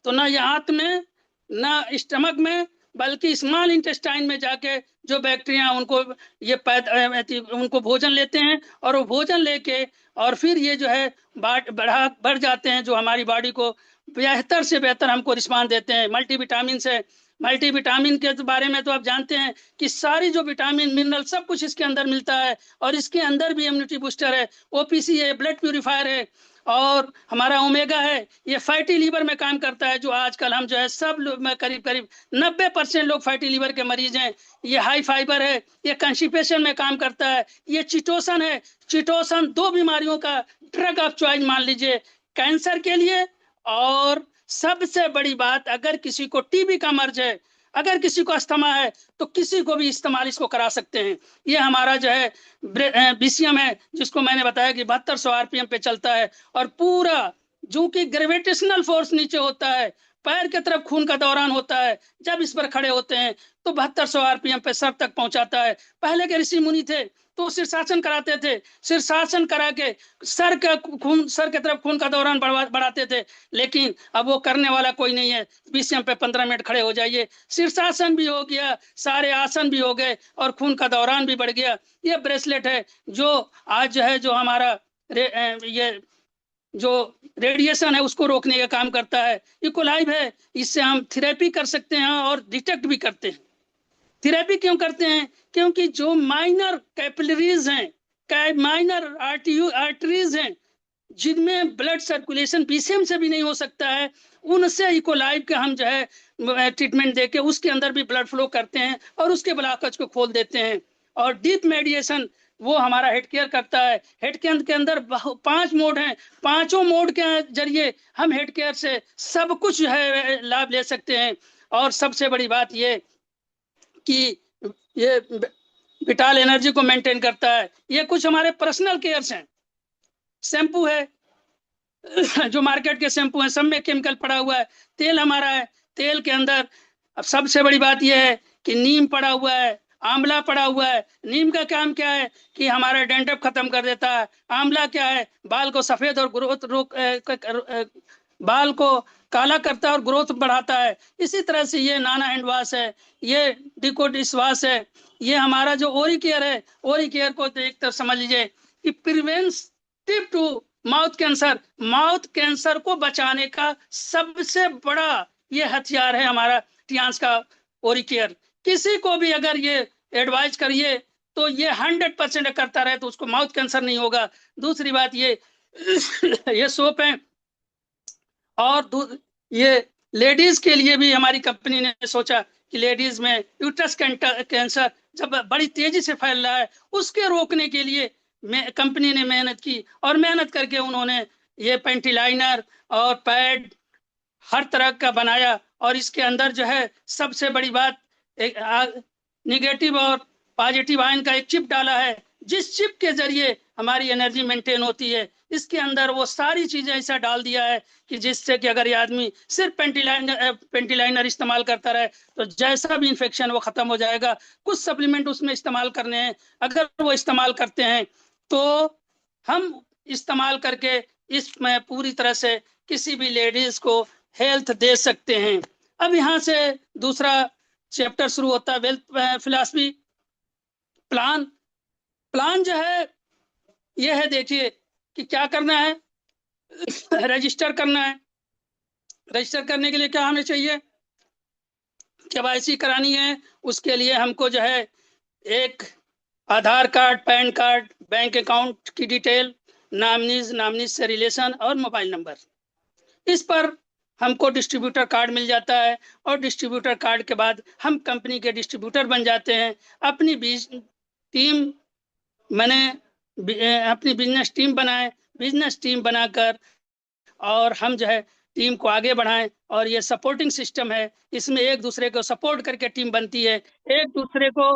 A: तो ना ये हाथ में ना स्टमक में बल्कि स्मॉल इंटेस्टाइन में जाके जो बैक्टीरिया उनको ये उनको भोजन लेते हैं और वो भोजन लेके और फिर ये जो है बढ़ जाते हैं जो हमारी बॉडी को बेहतर से बेहतर हमको रिस्पॉन्स देते हैं। मल्टीविटामिन से, मल्टीविटामिन के बारे में तो आप जानते हैं कि सारी जो विटामिन मिनरल सब कुछ इसके अंदर मिलता है और इसके अंदर भी इम्यूनिटी बूस्टर है, ओपीसी है, ब्लड प्यूरिफायर है और हमारा ओमेगा है, ये फैटी लीवर में काम करता है जो आजकल हम जो है सब लोग में करीब 90% लोग फैटी लीवर के मरीज हैं। ये हाई फाइबर है, ये कॉन्स्टिपेशन में काम करता है। ये चिटोसन है, चिटोसन 2 बीमारियों का ड्रग ऑफ चॉइस मान लीजिए, कैंसर के लिए और सबसे बड़ी बात अगर किसी को टीबी का मर्ज है, अगर किसी को अस्थमा है तो किसी को भी इस्तेमाल इसको करा सकते हैं। ये हमारा जो है बीसीएम है जिसको मैंने बताया कि 7200 आरपीएम पे चलता है और पूरा जो कि ग्रेविटेशनल फोर्स नीचे होता है, पैर के तरफ खून का दौरान होता है, जब इस पर खड़े होते हैं तो 7200 आरपीएम पे सर तक पहुंचाता है। पहले के ऋषि मुनि थे तो शीर्षासन कराते थे, शीर्षासन करा के सर के तरफ खून का दौरान बढ़ाते थे, लेकिन अब वो करने वाला कोई नहीं है। बीसीएम पे 15 मिनट खड़े हो जाइए, शीर्षासन भी हो गया, सारे आसन भी हो गए और खून का दौरान भी बढ़ गया। ये ब्रेसलेट है जो आज जो है जो हमारा ये जो रेडिएशन है उसको रोकने का काम करता है। इकोलाइव है, इससे हम थेरेपी कर सकते हैं और डिटेक्ट भी करते हैं। थेरेपी क्यों करते हैं? क्योंकि जो माइनर कैपिलरीज हैं, माइनर आर्टरीज हैं जिनमें ब्लड सर्कुलेशन बीसीएम से भी नहीं हो सकता है, उनसे इकोलाइव के हम जो है ट्रीटमेंट देके उसके अंदर भी ब्लड फ्लो करते हैं और उसके ब्लॉकेज को खोल देते हैं। और डीप मेडिएशन वो हमारा हेड केयर करता है। हेड केयर के अंदर 5 मोड हैं, 5 मोड के जरिए हम हेड केयर से सब कुछ है लाभ ले सकते हैं। और सबसे बड़ी बात ये कि ये विटाल एनर्जी को मेंटेन करता है। ये कुछ हमारे पर्सनल केयर्स हैं। शैम्पू है जो मार्केट के शैम्पू हैं सब में केमिकल पड़ा हुआ है। तेल हमारा है, तेल के अंदर अब सबसे बड़ी बात यह है कि नीम पड़ा हुआ है, आंवला पड़ा हुआ है। नीम का काम क्या है कि हमारा डेंड्रफ खत्म कर देता है। आंवला क्या है, बाल को सफेद और ग्रोथ बाल को काला करता है और ग्रोथ बढ़ाता है। इसी तरह से ये नाना हैंड वॉश है, ये डिको डिश वॉश है, ये हमारा जो ओरी केयर है, ओरी केयर को एक तरह समझ लीजिए कि preventive to mouth cancer, mouth cancer को बचाने का सबसे बड़ा ये हथियार है हमारा टियान्स का ओरी केयर। किसी को भी अगर ये एडवाइज करिए तो ये 100% करता रहे तो उसको माउथ कैंसर नहीं होगा। दूसरी बात ये सोप है। और ये लेडीज के लिए भी हमारी कंपनी ने सोचा कि लेडीज में यूट्रस कैंसर जब बड़ी तेजी से फैल रहा है उसके रोकने के लिए कंपनी ने मेहनत की, और मेहनत करके उन्होंने ये पेंटी लाइनर और पैड हर तरह का बनाया। और इसके अंदर जो है सबसे बड़ी बात, एक निगेटिव और पॉजिटिव आयन का एक चिप डाला है, जिस चिप के जरिए हमारी एनर्जी मेंटेन होती है। इसके अंदर वो सारी चीजें ऐसा डाल दिया है कि जिससे कि अगर ये आदमी सिर्फ पेंटिलाइनर इस्तेमाल करता रहे तो जैसा भी इन्फेक्शन वो खत्म हो जाएगा। कुछ सप्लीमेंट उसमें इस्तेमाल करने हैं, अगर वो इस्तेमाल करते हैं तो हम इस्तेमाल करके इसमें पूरी तरह से किसी भी लेडीज को हेल्थ दे सकते हैं। अब यहाँ से दूसरा चैप्टर शुरू होता है, वेल्थ फिलॉसफी। प्लान प्लान जो है ये है, देखिए कि क्या करना है। रजिस्टर करना है। रजिस्टर करने के लिए क्या हमें चाहिए, केवाईसी करानी है। उसके लिए हमको जो है एक Aadhaar card, PAN card, bank account की डिटेल, नामनीज से रिलेशन और मोबाइल नंबर। इस पर हमको डिस्ट्रीब्यूटर कार्ड मिल जाता है, और डिस्ट्रीब्यूटर कार्ड के बाद हम कंपनी के डिस्ट्रीब्यूटर बन जाते हैं। अपनी टीम मैंने अपनी बिजनेस टीम बनाए, बिजनेस टीम बनाकर और हम जो है टीम को आगे बढ़ाएं। और ये सपोर्टिंग सिस्टम है, इसमें एक दूसरे को सपोर्ट करके टीम बनती है। एक दूसरे को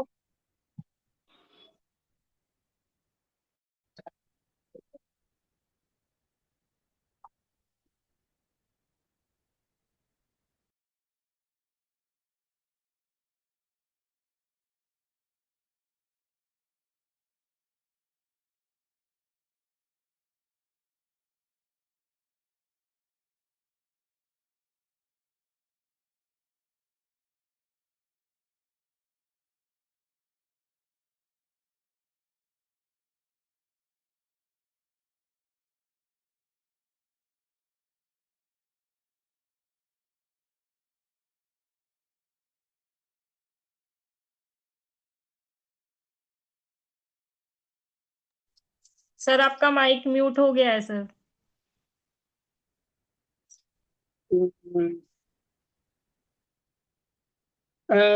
B: सर आपका माइक म्यूट हो गया है सर।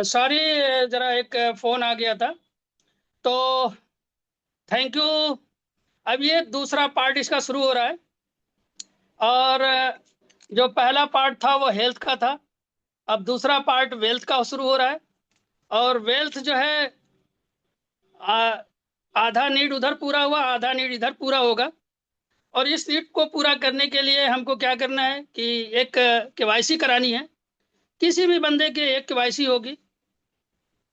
A: सॉरी, जरा एक फोन आ गया था। तो थैंक यू। अब ये दूसरा पार्ट इसका शुरू हो रहा है, और जो पहला पार्ट था वो हेल्थ का था, अब दूसरा पार्ट वेल्थ का शुरू हो रहा है। और वेल्थ जो है आधा नीड उधर पूरा हुआ, आधा नीड इधर पूरा होगा। और इस नीड को पूरा करने के लिए हमको क्या करना है कि एक केवाईसी करानी है। किसी भी बंदे के एक केवाईसी होगी,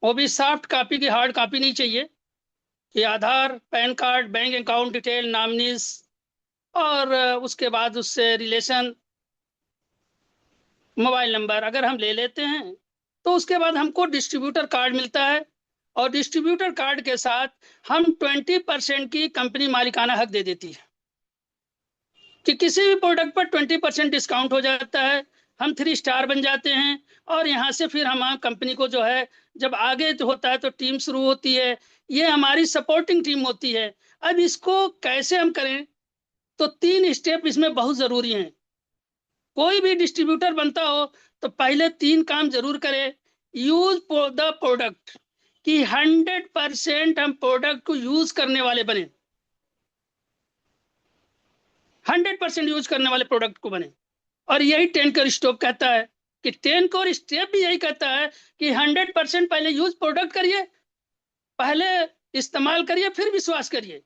A: वो भी सॉफ्ट कॉपी की, हार्ड कॉपी नहीं चाहिए। कि Aadhaar, PAN card, bank account detail, nominees, और उसके बाद उससे रिलेशन, मोबाइल नंबर अगर हम ले लेते हैं तो उसके बाद हमको डिस्ट्रीब्यूटर कार्ड मिलता है। और डिस्ट्रीब्यूटर कार्ड के साथ हम 20% की कंपनी मालिकाना हक दे देती है कि किसी भी प्रोडक्ट पर 20% डिस्काउंट हो जाता है। हम 3 स्टार बन जाते हैं। और यहाँ से फिर हम कंपनी को जो है जब आगे जो होता है तो टीम शुरू होती है, ये हमारी सपोर्टिंग टीम होती है। अब इसको कैसे हम करें, तो 3 स्टेप इसमें बहुत जरूरी हैं। कोई भी डिस्ट्रीब्यूटर बनता हो तो पहले 3 काम जरूर करे। यूज द प्रोडक्ट, कि 100% हम प्रोडक्ट को यूज करने वाले बने, 100% यूज करने वाले प्रोडक्ट को बने। और यही 10 कोर स्टोप कहता है कि 10 कोर स्टेप भी यही कहता है कि 100% पहले यूज प्रोडक्ट करिए, पहले इस्तेमाल करिए, फिर विश्वास करिए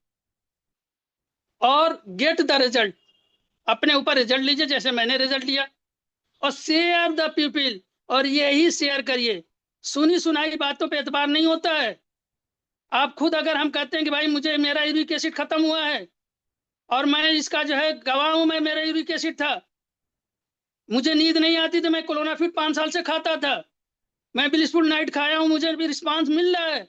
A: और गेट द रिजल्ट, अपने ऊपर रिजल्ट लीजिए जैसे मैंने रिजल्ट लिया। और शेयर द पीपल, और यही शेयर करिए। सुनी सुनाई बातों पे एतबार नहीं होता है। आप खुद अगर हम कहते हैं कि भाई मुझे मेरा यूरिक एसिड खत्म हुआ है और मैं इसका जो है गवाह हूं, मैं मेरा यूरिक एसिड था, मुझे नींद नहीं आती थी, मैं क्लोनाफिट 5 साल से खाता था, मैं ब्लिसफुल नाइट खाया हूं, मुझे भी रिस्पांस मिल रहा है,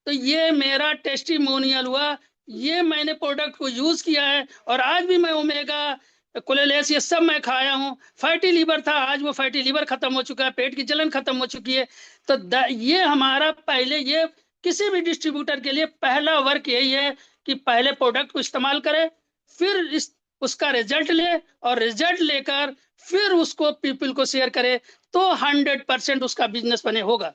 A: तो ये मेरा टेस्टिमोनियल हुआ, ये मैंने प्रोडक्ट को यूज किया है और आज भी मैं ओमेगा कोलेलेस ये सब मैं खाया हूँ। फैटी लीवर था, आज वो फैटी लीवर खत्म हो चुका है, पेट की जलन खत्म हो चुकी है। तो ये हमारा पहले, ये किसी भी डिस्ट्रीब्यूटर के लिए पहला वर्क यही है कि पहले प्रोडक्ट को इस्तेमाल करे, फिर उसका रिजल्ट ले और रिजल्ट लेकर फिर उसको पीपल को शेयर करे, तो 100% उसका बिजनेस बने होगा।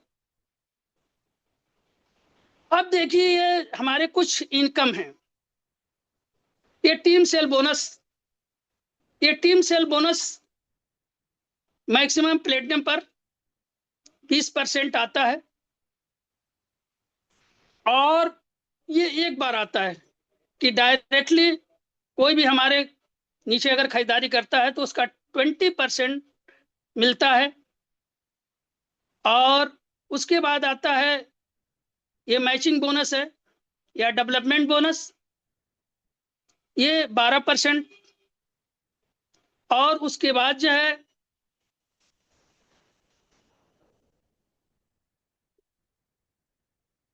A: अब देखिए ये हमारे कुछ इनकम हैं। ये टीम सेल बोनस, ये team cell bonus maximum platinum पर 20% आता है और ये एक बार आता है कि डायरेक्टली कोई भी हमारे नीचे अगर खरीदारी करता है तो उसका 20% मिलता है। और उसके बाद आता है ये मैचिंग बोनस है या डेवलपमेंट बोनस, ये 12%। और उसके बाद जो है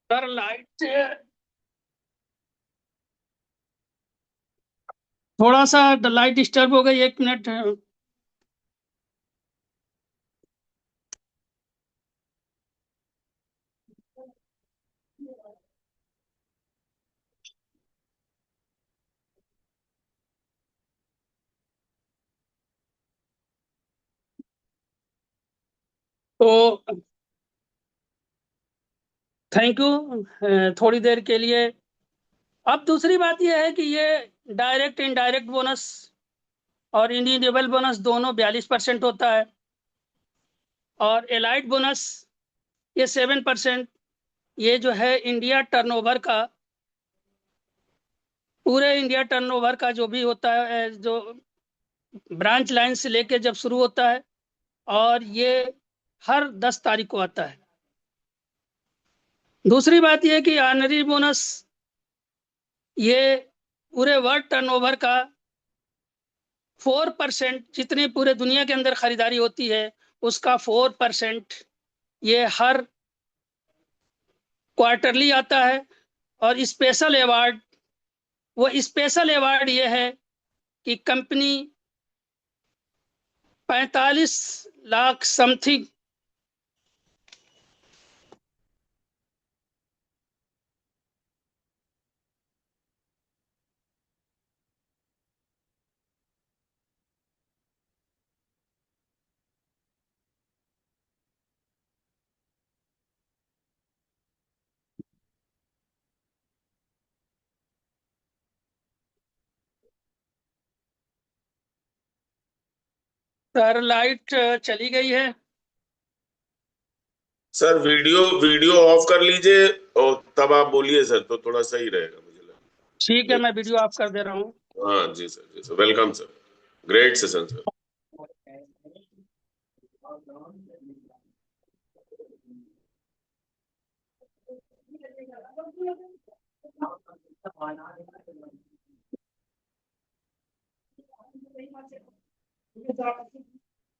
A: सर लाइट थोड़ा सा लाइट डिस्टर्ब हो गई, 1 मिनट। तो थैंक यू थोड़ी देर के लिए। अब दूसरी बात यह है कि ये डायरेक्ट इनडायरेक्ट बोनस और इंडिविजुअल बोनस दोनों 42% होता है और एलाइड बोनस ये 7%। ये जो है इंडिया टर्नओवर का, पूरे इंडिया टर्नओवर का जो भी होता है, जो ब्रांच लाइन से लेके जब शुरू होता है, और ये हर 10 तारीख को आता है। दूसरी बात यह कि ऑनरी बोनस ये पूरे वर्ल्ड टर्नओवर का 4%, जितनी पूरे दुनिया के अंदर खरीदारी होती है उसका 4% ये हर क्वार्टरली आता है। और स्पेशल अवार्ड, वो स्पेशल अवार्ड ये है कि company 45 lakh something sir light चली गई है।
C: सर वीडियो वीडियो ऑफ कर लीजिए और तब आप बोलिए सर, तो थोड़ा सही रहेगा मुझे लगा।
A: ठीक है, मैं वीडियो ऑफ कर दे रहा हूँ।
C: हाँ जी सर, जी sir, welcome sir, great session sir.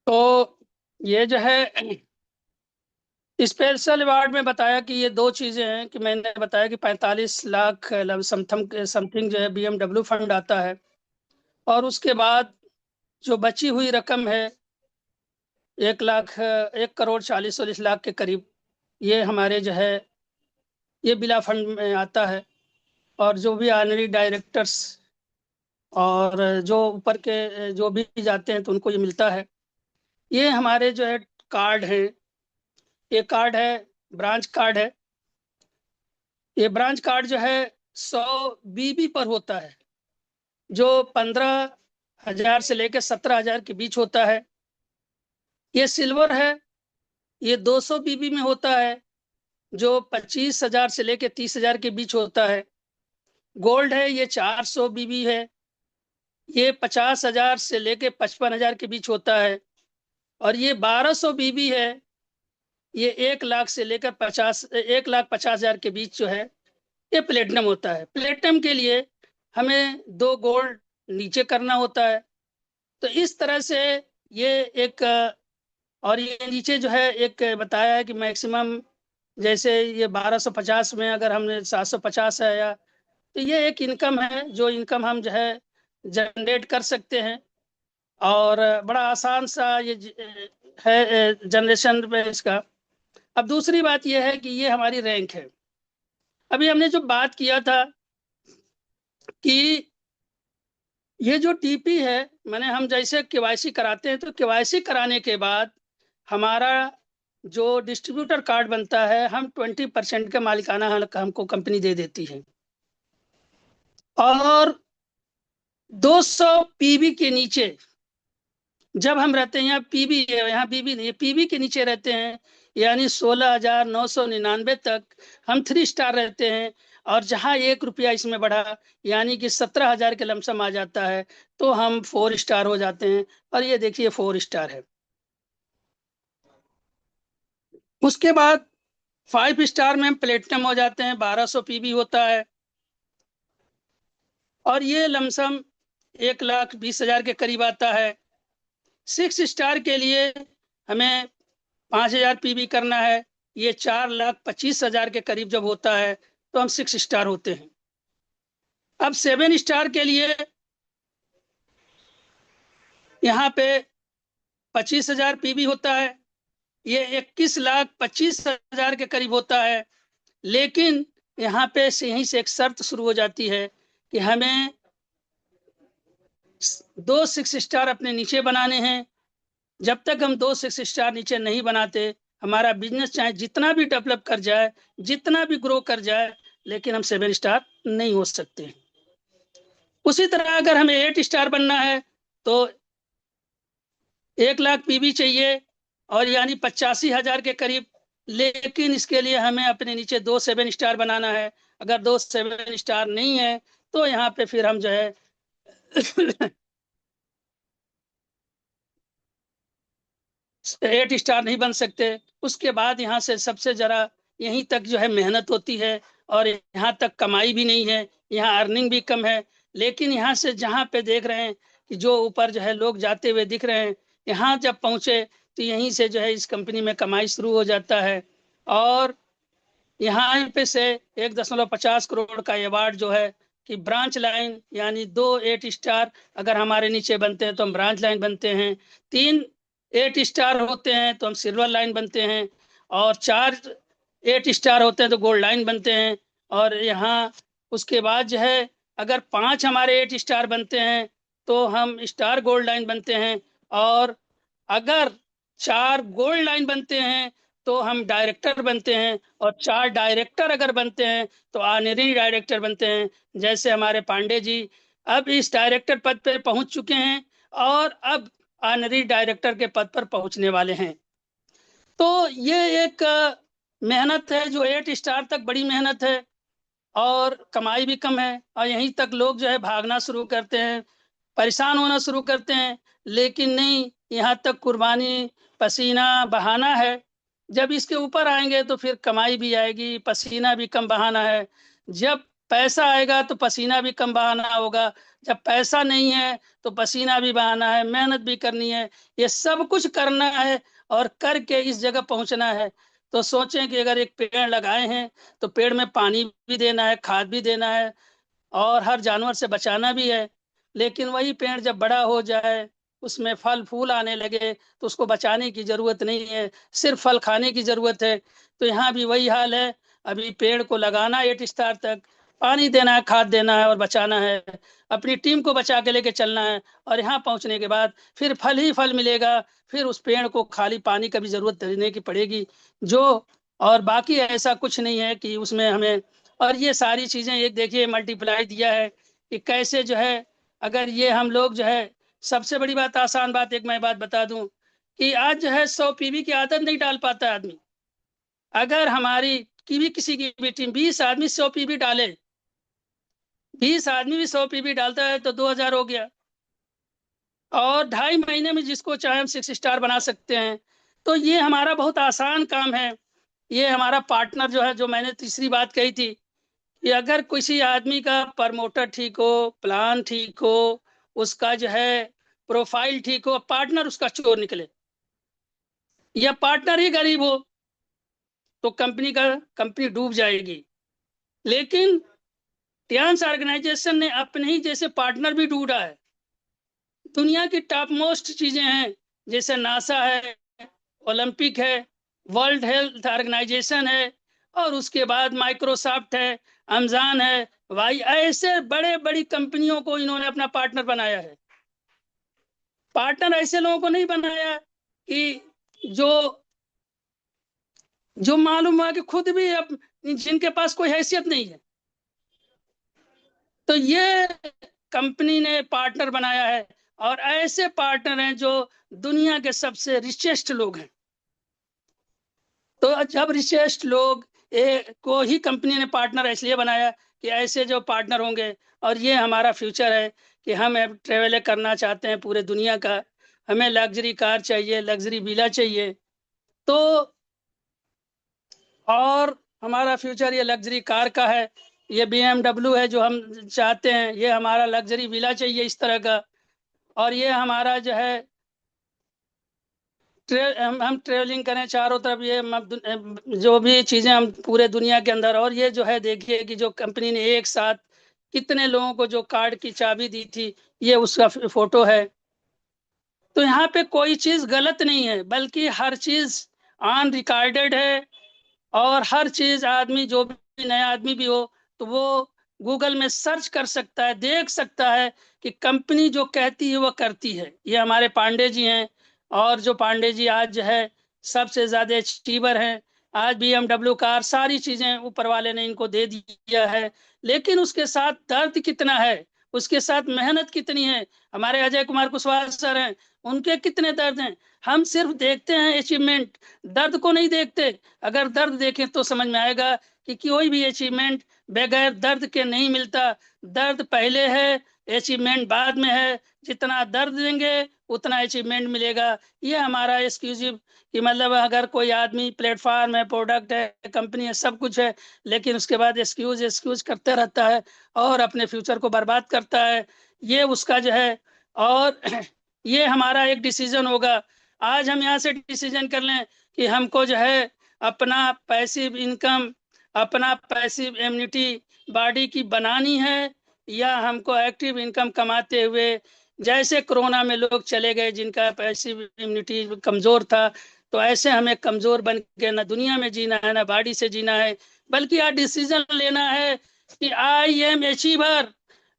A: तो ये जो है स्पेशल अवार्ड में बताया कि ये दो चीजें हैं कि मैंने बताया कि 45 लाख समथिंग जो है BMW फंड आता है, और उसके बाद जो बची हुई रकम है 1,40,40 लाख के करीब, ये हमारे जो है ये बिला फंड में आता है। और जो भी ऑनरी डायरेक्टर्स और जो ऊपर के जो भी जाते हैं तो उनको ये मिलता है। ये हमारे जो है कार्ड है, ये कार्ड है, ब्रांच कार्ड है। ये ब्रांच कार्ड जो है 100 बीबी पर होता है, जो 15,000 से लेकर 17,000 के बीच होता है। ये सिल्वर है, ये 200 बीबी में होता है, जो 25,000 से लेकर 30,000 के बीच होता है। गोल्ड है, ये 400 बीबी है, ये 50,000 से लेकर 55,000 के बीच होता है। और ये 1200 बीबी है, ये 1 लाख से लेकर 1,50,000 के बीच जो है ये प्लेटिनम होता है। प्लेटिनम के लिए हमें 2 गोल्ड नीचे करना होता है। तो इस तरह से ये एक, और ये नीचे जो है एक बताया है कि मैक्सिमम, जैसे ये 1250 में अगर हमने 750 है, या तो ये एक इनकम है, जो इनकम हम जो है जनरेट कर सकते हैं। और बड़ा आसान सा ये है जनरेशन पे इसका। अब दूसरी बात ये है कि ये हमारी रैंक है। अभी हमने जो बात किया था कि ये जो टीपी है, मैंने हम जैसे केवाईसी कराते हैं, तो केवाईसी कराने के बाद हमारा जो डिस्ट्रीब्यूटर कार्ड बनता है, हम 20% का मालिकाना हक हमको कंपनी दे देती है। और 200 पीबी के नीचे जब हम रहते हैं, यहाँ पीबी है, यहाँ पीबी नहीं है, पीबी के नीचे रहते हैं, यानी 16,999 तक हम 3 स्टार रहते हैं। और जहाँ 1 रुपया इसमें बढ़ा, यानी कि 17,000 के लमसम आ जाता है, तो हम 4 स्टार हो जाते हैं। और ये देखिए 4 स्टार है। उसके बाद 5 स्टार में हम प्लेटिनम हो जाते हैं, 1200 पीबी होता है। और ये लमसम 1,20,000 के करीब आता है। 6 स्टार के लिए हमें 5,000 पीबी करना है, ये 4,25,000 के करीब जब होता है तो हम 6 स्टार होते हैं। अब 7 स्टार के लिए यहाँ पे 25,000 पीबी होता है, ये 21,25,000 के करीब होता है। लेकिन यहाँ पे यहीं से एक शर्त शुरू हो जाती है कि हमें 2 6 स्टार अपने नीचे बनाने हैं। जब तक हम 2 6 स्टार नीचे नहीं बनाते, हमारा बिजनेस चाहे जितना भी डेवलप कर जाए, जितना भी ग्रो कर जाए, लेकिन हम 7 स्टार नहीं हो सकते। उसी तरह अगर हमें 8 स्टार बनना है तो 1 लाख पीबी चाहिए, और यानी 85,000 के करीब। लेकिन इसके लिए हमें अपने नीचे 2 7 स्टार बनाना है। अगर 2 7 स्टार नहीं है तो यहाँ पे फिर हम जो है 8 स्टार नहीं बन सकते। उसके बाद यहाँ से सबसे जरा यहीं तक जो है मेहनत होती है, और यहाँ तक कमाई भी नहीं है, यहाँ अर्निंग भी कम है। लेकिन यहाँ से जहाँ पे देख रहे हैं कि जो ऊपर जो है लोग जाते हुए दिख रहे हैं, यहाँ जब पहुँचे तो यहीं से जो है इस कंपनी में कमाई शुरू हो जाता है। और यहाँ पे से 1.50 करोड़ का अवार्ड जो है कि ब्रांच लाइन, यानी 2 8 स्टार अगर हमारे नीचे बनते हैं तो हम ब्रांच लाइन बनते हैं, 3 8 स्टार होते हैं तो हम सिल्वर लाइन बनते हैं, और 4 8 स्टार होते हैं तो गोल्ड लाइन बनते हैं। और यहाँ उसके बाद जो है अगर 5 हमारे 8 स्टार बनते हैं तो हम स्टार गोल्ड लाइन बनते हैं, और अगर 4 गोल्ड लाइन बनते हैं तो हम डायरेक्टर बनते हैं, और 4 डायरेक्टर अगर बनते हैं तो ऑनरेरी डायरेक्टर बनते हैं। जैसे हमारे पांडे जी अब इस डायरेक्टर पद पर पहुंच चुके हैं, और अब ऑनरेरी डायरेक्टर के पद पर पहुंचने वाले हैं। तो ये एक मेहनत है जो 8 स्टार तक बड़ी मेहनत है, और कमाई भी कम है। और यहीं तक लोग जो है भागना शुरू करते हैं, परेशान होना शुरू करते हैं। लेकिन नहीं, यहाँ तक कुर्बानी पसीना बहाना है। जब इसके ऊपर आएंगे तो फिर कमाई भी आएगी, पसीना भी कम बहाना है। जब पैसा आएगा तो पसीना भी कम बहाना होगा, जब पैसा नहीं है तो पसीना भी बहाना है, मेहनत भी करनी है, ये सब कुछ करना है, और करके इस जगह पहुंचना है। तो सोचें कि अगर एक पेड़ लगाए हैं तो पेड़ में पानी भी देना है, खाद भी देना है, और हर जानवर से बचाना भी है। लेकिन वही पेड़ जब बड़ा हो जाए, उसमें फल फूल आने लगे, तो उसको बचाने की जरूरत नहीं है, सिर्फ फल खाने की जरूरत है। तो यहाँ भी वही हाल है। अभी पेड़ को लगाना 8 स्टार तक, पानी देना है, खाद देना है और बचाना है, अपनी टीम को बचा के लेके चलना है। और यहाँ पहुँचने के बाद फिर फल ही फल मिलेगा। फिर उस पेड़ को खाली पानी का भी जरूरत देने की पड़ेगी जो, और बाकी ऐसा कुछ नहीं है कि उसमें हमें और ये सारी चीजें एक देखिए मल्टीप्लाई दिया है कि कैसे जो है, अगर ये हम लोग जो है, सबसे बड़ी बात, आसान बात एक मैं बात बता दूं कि आज जो है 100 पीवी की आदत नहीं डाल पाता आदमी। अगर हमारी की भी किसी की भी टीम 20 आदमी 100 पीवी डाले, 20 आदमी भी 100 पीवी डालता है तो 2000 हो गया, और 2.5 महीने में जिसको चाहे हम 6 स्टार बना सकते हैं। तो ये हमारा बहुत आसान काम है। ये हमारा पार्टनर जो है, जो मैंने तीसरी बात कही थी कि अगर किसी आदमी का प्रमोटर ठीक हो, प्लान ठीक हो, उसका जो है प्रोफाइल ठीक हो, पार्टनर उसका चोर निकले, या पार्टनर ही गरीब हो, तो कंपनी डूब जाएगी। लेकिन टियान्स ऑर्गेनाइजेशन ने अपने ही जैसे पार्टनर भी ढूंढा है। दुनिया की टॉप मोस्ट चीजें हैं, जैसे नासा है, ओलंपिक है, वर्ल्ड हेल्थ ऑर्गेनाइजेशन है, और उसके बाद माइक्रोसॉफ्ट है, अमेजन है, वाई, ऐसे बड़े बड़ी कंपनियों को इन्होंने अपना पार्टनर बनाया है। पार्टनर ऐसे लोगों को नहीं बनाया कि जो जो मालूम हुआ कि खुद भी जिनके पास कोई हैसियत नहीं है। तो ये कंपनी ने पार्टनर बनाया है, और ऐसे पार्टनर हैं जो दुनिया के सबसे रिचेस्ट लोग हैं। तो जब रिचेस्ट लोग को ही कंपनी ने पार्टनर इसलिए बनाया कि ऐसे जो पार्टनर होंगे, और ये हमारा फ्यूचर है कि हम ट्रेवल करना चाहते हैं पूरे दुनिया का, हमें लग्जरी कार चाहिए, लग्जरी विला चाहिए। तो और हमारा फ्यूचर ये लग्जरी कार का है, ये BMW है जो हम चाहते हैं, ये हमारा लग्जरी विला चाहिए इस तरह का, और ये हमारा जो है हम ट्रेवलिंग करें चारों तरफ, ये जो भी चीज़ें हम पूरे दुनिया के अंदर। और ये जो है देखिए कि जो कंपनी ने एक साथ कितने लोगों को जो कार्ड की चाबी दी थी, ये उसका फोटो है। तो यहाँ पे कोई चीज़ गलत नहीं है, बल्कि हर चीज़ ऑन रिकॉर्डेड है, और हर चीज़ आदमी जो भी नया आदमी भी हो तो वो गूगल में सर्च कर सकता है, देख सकता है कि कंपनी जो कहती है वो करती है। ये हमारे पांडे जी हैं, और जो पांडे जी आज जो है सबसे ज्यादा अचीवर हैं। आज BMW कार, सारी चीजें ऊपर वाले ने इनको दे दिया है, लेकिन उसके साथ दर्द कितना है, उसके साथ मेहनत कितनी है। हमारे अजय कुमार कुशवाहा सर हैं, उनके कितने दर्द हैं। हम सिर्फ देखते हैं अचीवमेंट, दर्द को नहीं देखते। अगर दर्द देखें तो समझ में आएगा कि कोई भी अचीवमेंट बगैर दर्द के नहीं मिलता। दर्द पहले है, अचीवमेंट बाद में है। जितना दर्द देंगे उतना अचीवमेंट मिलेगा। ये हमारा एक्सक्लूसिव कि मतलब अगर कोई आदमी प्लेटफॉर्म है, प्रोडक्ट है, कंपनी है, सब कुछ है, लेकिन उसके बाद एक्सक्यूज करते रहता है और अपने फ्यूचर को बर्बाद करता है, ये उसका जो है। और ये हमारा एक डिसीजन होगा। आज हम यहाँ से डिसीजन कर लें कि हमको जो है अपना पैसिव इनकम, अपना पैसिव इम्यूनिटी बॉडी की बनानी है, या हमको एक्टिव इनकम कमाते हुए, जैसे कोरोना में लोग चले गए जिनका पैसिव इम्यूनिटी कमजोर था, तो ऐसे हमें कमजोर बन के ना दुनिया में जीना है, ना बॉडी से जीना है, बल्कि आज डिसीजन लेना है कि आई एम अचीवर।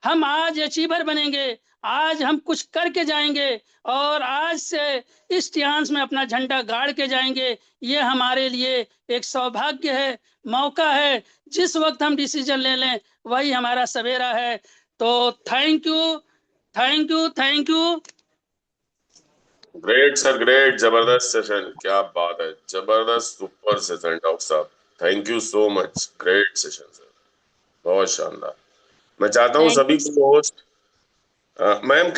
A: हम आज अचीवर बनेंगे, आज हम कुछ करके जाएंगे, और आज से इस टियांस में अपना झंडा गाड़ के जाएंगे। ये हमारे लिए एक सौभाग्य है, मौका है। जिस वक्त हम डिसीजन ले लें वही हमारा सवेरा है। तो thank you, thank you, thank you.
C: Great sir, great, जबरदस्त सेशन, क्या बात है, जबरदस्त, सुपर सेशन डॉक्टर साहब। Thank you so much, great session sir, बहुत शानदार। मैं चाहता हूँ
B: थैंक
C: सभी
B: यू।
C: को होस्ट, मैम